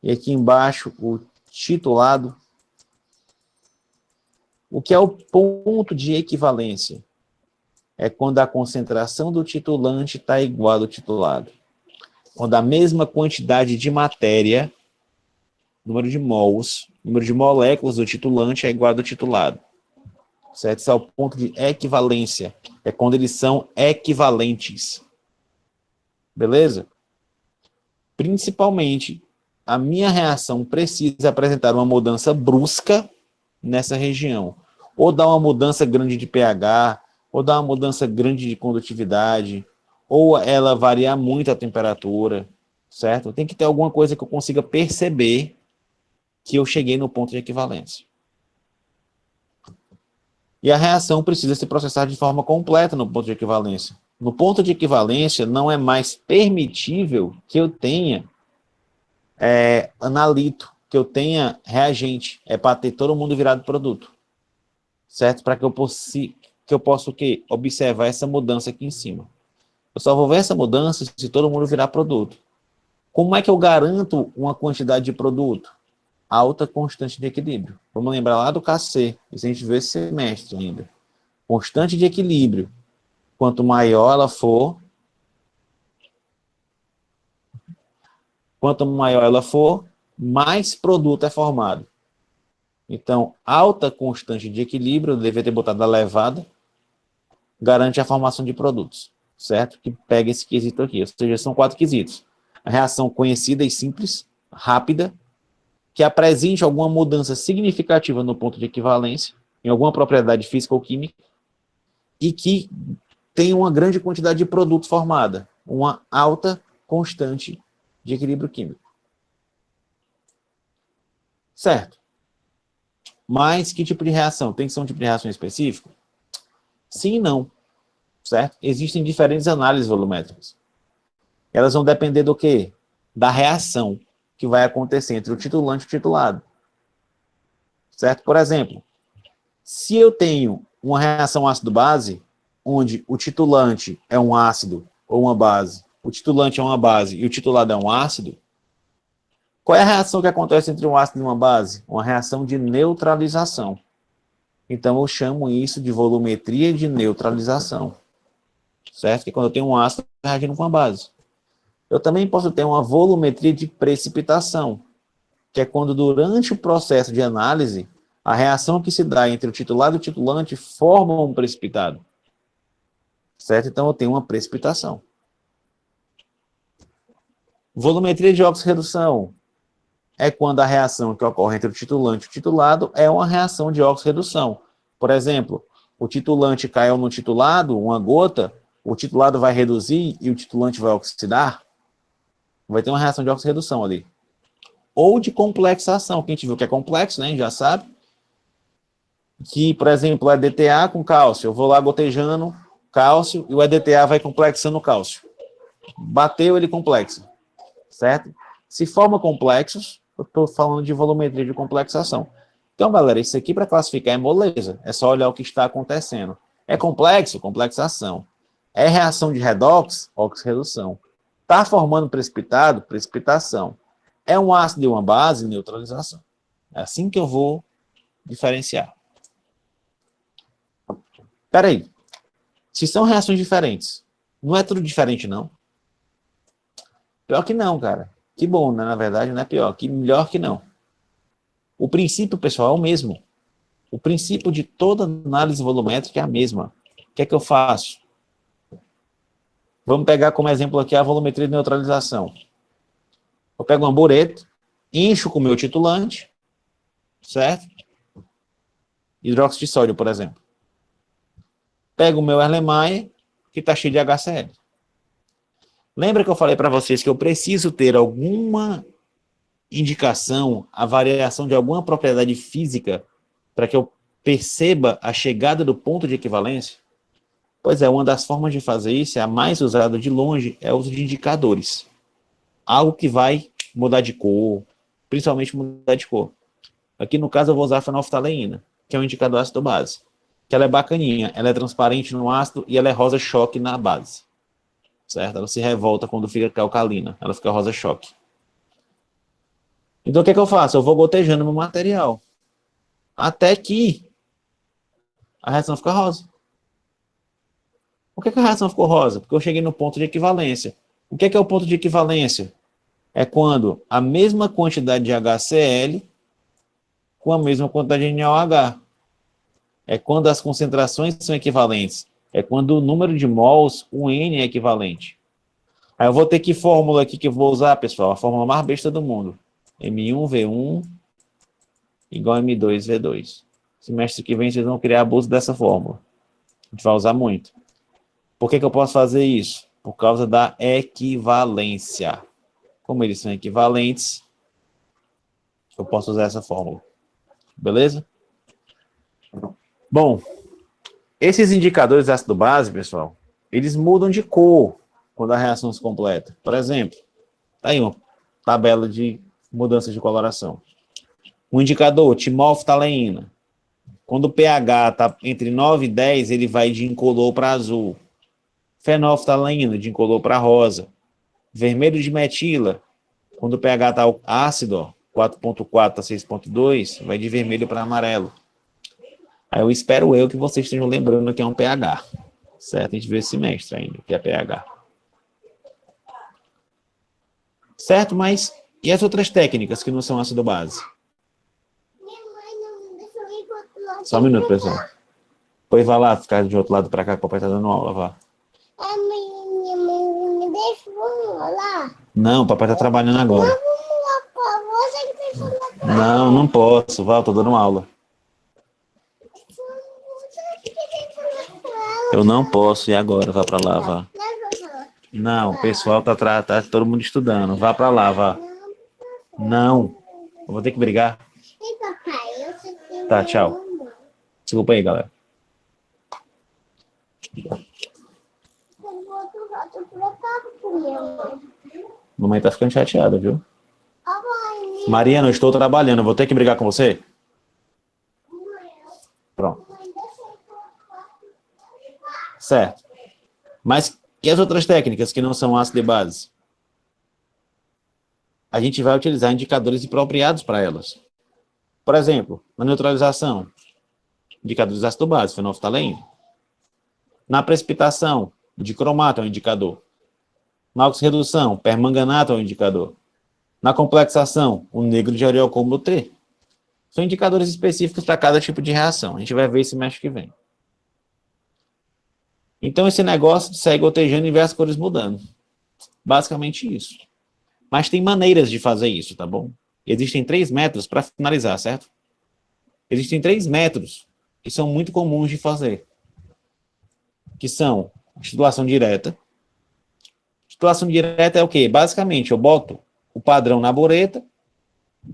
e aqui embaixo o titulado. O que é o ponto de equivalência? É quando a concentração do titulante está igual ao do titulado. Quando a mesma quantidade de matéria, número de mols, número de moléculas do titulante é igual ao do titulado. Certo? Esse é o ponto de equivalência. É quando eles são equivalentes. Beleza? Principalmente, a minha reação precisa apresentar uma mudança brusca nessa região. Ou dar uma mudança grande de pH, ou dar uma mudança grande de condutividade, ou ela variar muito a temperatura, certo? Tem que ter alguma coisa que eu consiga perceber que eu cheguei no ponto de equivalência. E a reação precisa se processar de forma completa no ponto de equivalência. No ponto de equivalência, não é mais permitível que eu tenha analito, que eu tenha reagente. É para ter todo mundo virado produto. Certo? Para que eu possa o quê? Observar essa mudança aqui em cima. Eu só vou ver essa mudança se todo mundo virar produto. Como é que eu garanto uma quantidade de produto? Alta constante de equilíbrio. Vamos lembrar lá do KC. Isso a gente vê esse semestre ainda. Constante de equilíbrio. Quanto maior ela for, mais produto é formado. Então, alta constante de equilíbrio, eu deveria ter botado elevada, garante a formação de produtos, certo? Que pega esse quesito aqui. Ou seja, são 4 quesitos. A reação conhecida e simples, rápida, que apresente alguma mudança significativa no ponto de equivalência, em alguma propriedade física ou química, e que tenha uma grande quantidade de produtos formada, uma alta constante de equilíbrio químico. Certo. Mas que tipo de reação? Tem que ser um tipo de reação específico? Sim e não. Certo? Existem diferentes análises volumétricas. Elas vão depender do quê? Da reação que vai acontecer entre o titulante e o titulado. Certo? Por exemplo, se eu tenho uma reação ácido-base, onde o titulante é um ácido ou uma base, o titulante é uma base e o titulado é um ácido, qual é a reação que acontece entre um ácido e uma base? Uma reação de neutralização. Então, eu chamo isso de volumetria de neutralização. Certo? Que quando eu tenho um ácido reagindo com a base. Eu também posso ter uma volumetria de precipitação, que é quando durante o processo de análise, a reação que se dá entre o titulado e o titulante forma um precipitado. Certo? Então, eu tenho uma precipitação. Volumetria de oxirredução é quando a reação que ocorre entre o titulante e o titulado é uma reação de oxirredução. Por exemplo, o titulante caiu no titulado, uma gota, o titulado vai reduzir e o titulante vai oxidar. Vai ter uma reação de oxirredução ali. Ou de complexação, que a gente viu que é complexo, né? A gente já sabe. Que, por exemplo, é EDTA com cálcio. Eu vou lá gotejando cálcio e o EDTA vai complexando o cálcio. Bateu, ele complexa. Certo? Se forma complexos, eu estou falando de volumetria de complexação. Então, galera, isso aqui para classificar é moleza. É só olhar o que está acontecendo. É complexo? Complexação. É reação de redox? Oxirredução. Está formando precipitado? Precipitação. É um ácido e uma base? Neutralização. É assim que eu vou diferenciar. Espera aí. Se são reações diferentes, não é tudo diferente, não? Pior que não, cara. Que bom, né? Na verdade, não é pior. Que melhor que não. O princípio, pessoal, é o mesmo. O princípio de toda análise volumétrica é a mesma. O que é que eu faço? Vamos pegar como exemplo aqui a volumetria de neutralização. Eu pego uma bureta, encho com o meu titulante, certo? hidróxido de sódio, por exemplo. Pego o meu Erlenmeyer, que está cheio de HCl. Lembra que eu falei para vocês que eu preciso ter alguma indicação, a variação de alguma propriedade física para que eu perceba a chegada do ponto de equivalência? Pois é, uma das formas de fazer isso, a mais usada de longe, é o uso de indicadores. Algo que vai mudar de cor, principalmente mudar de cor. Aqui no caso eu vou usar a fenolftaleína, que é um indicador ácido-base. Que ela é bacaninha, ela é transparente no ácido e ela é rosa-choque na base. Certo? Ela se revolta quando fica alcalina, ela fica rosa-choque. Então o que eu faço? Eu vou gotejando no material, até que a reação fica rosa. Por que a reação ficou rosa? Porque eu cheguei no ponto de equivalência. O que é o ponto de equivalência? É quando a mesma quantidade de HCl com a mesma quantidade de NaOH. É quando as concentrações são equivalentes. É quando o número de mols, o N é equivalente. Aí eu vou ter que fórmula aqui que eu vou usar, pessoal, a fórmula mais besta do mundo. M1V1 igual a M2V2. Semestre que vem vocês vão criar abuso dessa fórmula. A gente vai usar muito. Por que eu posso fazer isso? Por causa da equivalência. Como eles são equivalentes, eu posso usar essa fórmula. Beleza? Bom, esses indicadores de ácido base, pessoal, eles mudam de cor quando a reação se completa. Por exemplo, tá aí uma tabela de mudança de coloração. Um indicador, timolftaleína. Quando o pH está entre 9 e 10, ele vai de incolor para azul. Fenolftaleína, de incolor para rosa. Vermelho de metila, quando o pH está ácido, 4.4 a 6.2, vai de vermelho para amarelo. Aí eu espero que vocês estejam lembrando que é um pH. Certo? A gente vê esse semestre ainda, que é pH. Certo? Mas e as outras técnicas que não são ácido base? Só um minuto, pessoal. Pois vai lá, ficar de outro lado para cá, que o papai está dando aula, vá. Minha mãe me deixa, vamos lá. Não, o papai está trabalhando agora. Vamos lá, pá, você que tem que falar. Não, não posso, vá, eu estou dando aula. Você que tem que falar com ela. Eu não posso, e agora? Vá para lá, vá. Não, o pessoal tá todo mundo estudando. Vá para lá, vá. Não, eu vou ter que brigar. Ei, papai, eu sei que Tá, tchau. Desculpa aí, galera. eu vou trocar com minha mãe. Mamãe tá ficando chateada, viu? Ah, mãe, Mariana, eu estou trabalhando, eu vou ter que brigar com você? Pronto. Certo. Mas e as outras técnicas que não são ácido e base? A gente vai utilizar indicadores apropriados para elas. Por exemplo, na neutralização, indicadores ácido-base, fenolftaleína. Na precipitação, dicromato é um indicador. Na oxirredução, permanganato é um indicador. Na complexação, o negro de areocúmulo T. São indicadores específicos para cada tipo de reação. A gente vai ver esse semestre que vem. Então, esse negócio de sair gotejando e ver as cores mudando. Basicamente isso. Mas tem maneiras de fazer isso, tá bom? Existem 3 métodos para finalizar, certo? Existem 3 métodos que são muito comuns de fazer. Que são titulação direta. Titulação direta é o quê? Basicamente, eu boto o padrão na boreta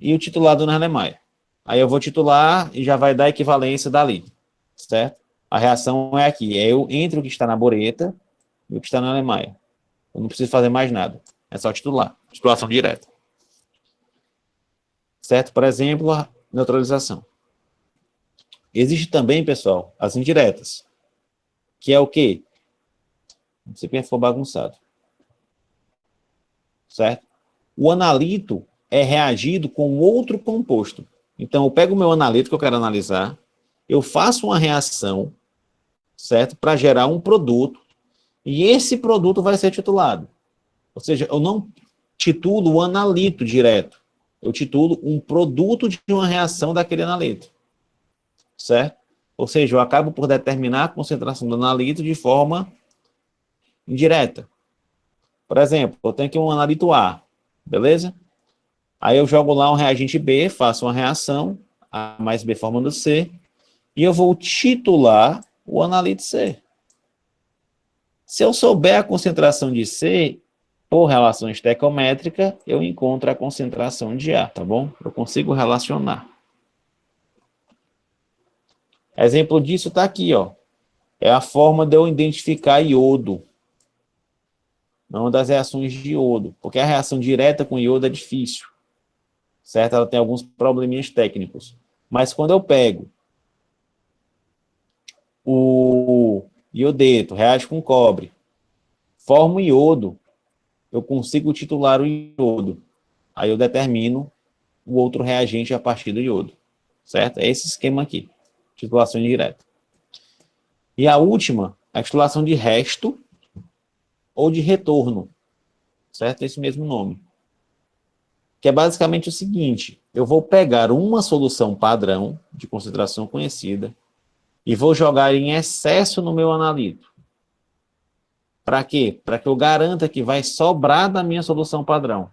e o titulado na Erlenmeyer. Aí eu vou titular e já vai dar a equivalência dali, certo? A reação é aqui, é eu entre o que está na boreta e o que está na Erlenmeyer. Eu não preciso fazer mais nada, é só titular. Titulação direta. Certo? Por exemplo, a neutralização. Existe também, pessoal, as indiretas, que é o quê? Não sei quem ficou bagunçado. Certo? O analito é reagido com outro composto. Então, eu pego o meu analito que eu quero analisar, eu faço uma reação, certo? Para gerar um produto, e esse produto vai ser titulado. Ou seja, eu não titulo o analito direto, eu titulo um produto de uma reação daquele analito. Certo? Ou seja, eu acabo por determinar a concentração do analito de forma indireta. Por exemplo, eu tenho aqui um analito A, beleza? Aí eu jogo lá um reagente B, faço uma reação, A mais B formando C, e eu vou titular o analito C. Se eu souber a concentração de C, por relação estequiométrica, eu encontro a concentração de A, tá bom? Eu consigo relacionar. Exemplo disso está aqui, ó. É a forma de eu identificar iodo. Uma das reações de iodo. Porque a reação direta com iodo é difícil. Certo? Ela tem alguns probleminhas técnicos. Mas quando eu pego o iodeto, reage com cobre, formo iodo, eu consigo titular o iodo. Aí eu determino o outro reagente a partir do iodo. Certo? É esse esquema aqui. Titulação indireta. E a última, a titulação de resto ou de retorno. Certo? Esse mesmo nome. Que é basicamente o seguinte, eu vou pegar uma solução padrão de concentração conhecida e vou jogar em excesso no meu analito. Para quê? Para que eu garanta que vai sobrar da minha solução padrão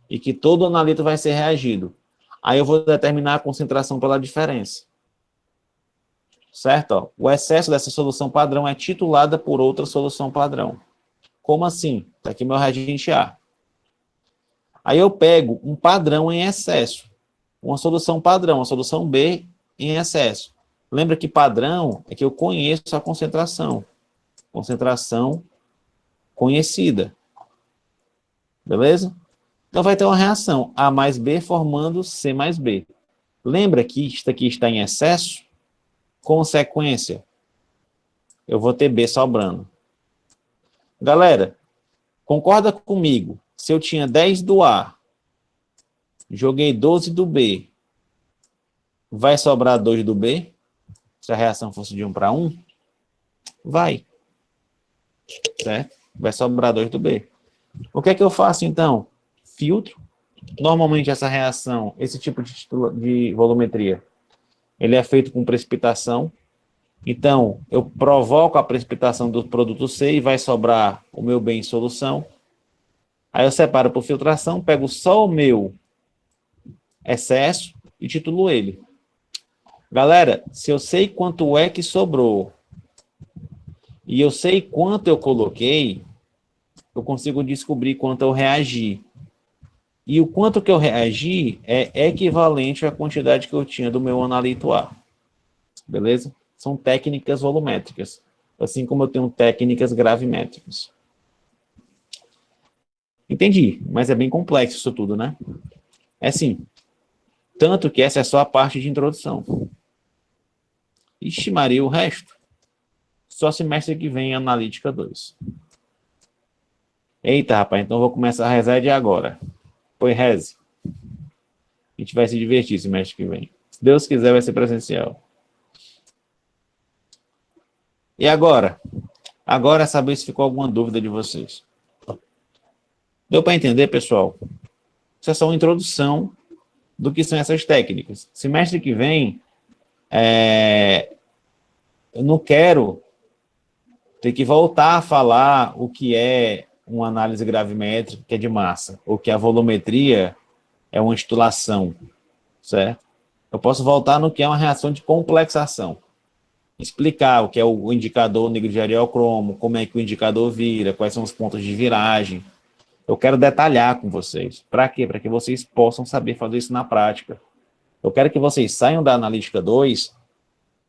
e que todo o analito vai ser reagido. Aí eu vou determinar a concentração pela diferença. Certo? Ó, o excesso dessa solução padrão é titulada por outra solução padrão. Como assim? Está aqui meu reagente A. Aí eu pego um padrão em excesso, uma solução padrão, uma solução B em excesso. Lembra que padrão é que eu conheço a concentração. Concentração conhecida. Beleza? Então vai ter uma reação A mais B formando C mais B. Lembra que isto aqui está em excesso? Consequência, eu vou ter B sobrando. Galera, concorda comigo? Se eu tinha 10 do A, joguei 12 do B, vai sobrar 2 do B? Se a reação fosse de 1 para 1? Vai. Certo? Vai sobrar 2 do B. O que é que eu faço, então? Filtro. Normalmente essa reação, esse tipo de volumetria, ele é feito com precipitação. Então, eu provoco a precipitação do produto C e vai sobrar o meu B em solução. Aí eu separo por filtração, pego só o meu excesso e titulo ele. Galera, se eu sei quanto é que sobrou e eu sei quanto eu coloquei, eu consigo descobrir quanto eu reagi. E o quanto que eu reagi é equivalente à quantidade que eu tinha do meu analito A. Beleza? São técnicas volumétricas, assim como eu tenho técnicas gravimétricas. Entendi, mas é bem complexo isso tudo, né? É sim. Tanto que essa é só a parte de introdução. Ixi, Maria, o resto? Só semestre que vem, Analítica 2. Eita, rapaz, então eu vou começar a rezar de agora. Pois reze. A gente vai se divertir semestre que vem. Se Deus quiser, vai ser presencial. E agora? Agora é saber se ficou alguma dúvida de vocês. Deu para entender, pessoal? Isso é só uma introdução do que são essas técnicas. Semestre que vem, eu não quero ter que voltar a falar o que é uma análise gravimétrica que é de massa, ou que a volumetria é uma titulação, certo? Eu posso voltar no que é uma reação de complexação. Explicar o que é o indicador negro de areocromo, como é que o indicador vira, quais são os pontos de viragem. Eu quero detalhar com vocês. Para quê? Para que vocês possam saber fazer isso na prática. Eu quero que vocês saiam da Analítica 2,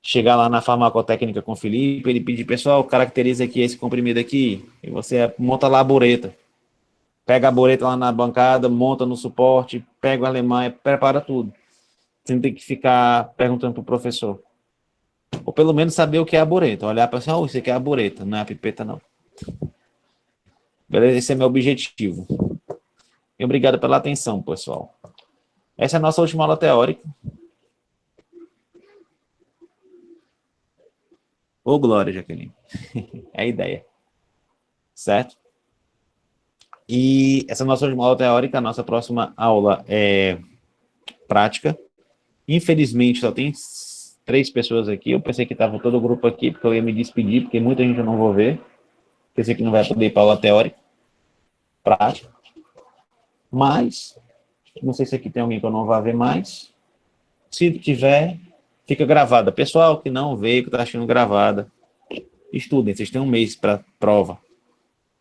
chegar lá na farmacotécnica com o Felipe, ele pedir, pessoal, caracteriza aqui esse comprimido aqui, e você monta lá a bureta. Pega a bureta lá na bancada, monta no suporte, pega o alemã, prepara tudo. Você não tem que ficar perguntando para o professor. Ou pelo menos saber o que é a bureta. Olhar para assim, isso aqui é a bureta, não é a pipeta, não. Beleza? Esse é meu objetivo. E obrigado pela atenção, pessoal. Essa é a nossa última aula teórica. Ô, glória, Jaqueline. É a ideia. Certo? E essa é a nossa última aula teórica. A nossa próxima aula é prática. Infelizmente, só tem 3 pessoas aqui. Eu pensei que estava todo o grupo aqui, porque eu ia me despedir, porque muita gente eu não vou ver. Pensei que não vai poder ir para a aula teórica. Prática. Mas, não sei se aqui tem alguém que eu não vá ver mais. Se tiver, Fica gravada. Pessoal que não veio, que está assistindo gravada, estudem, vocês têm um mês para prova.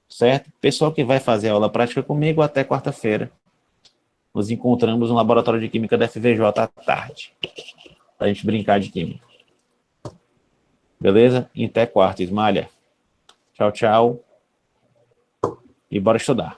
Certo? Pessoal que vai fazer a aula prática comigo até quarta-feira. Nos encontramos no laboratório de química da FVJ à tarde. Pra gente brincar de química. Beleza? E até quarta, Ismalha. Tchau, tchau. E bora estudar.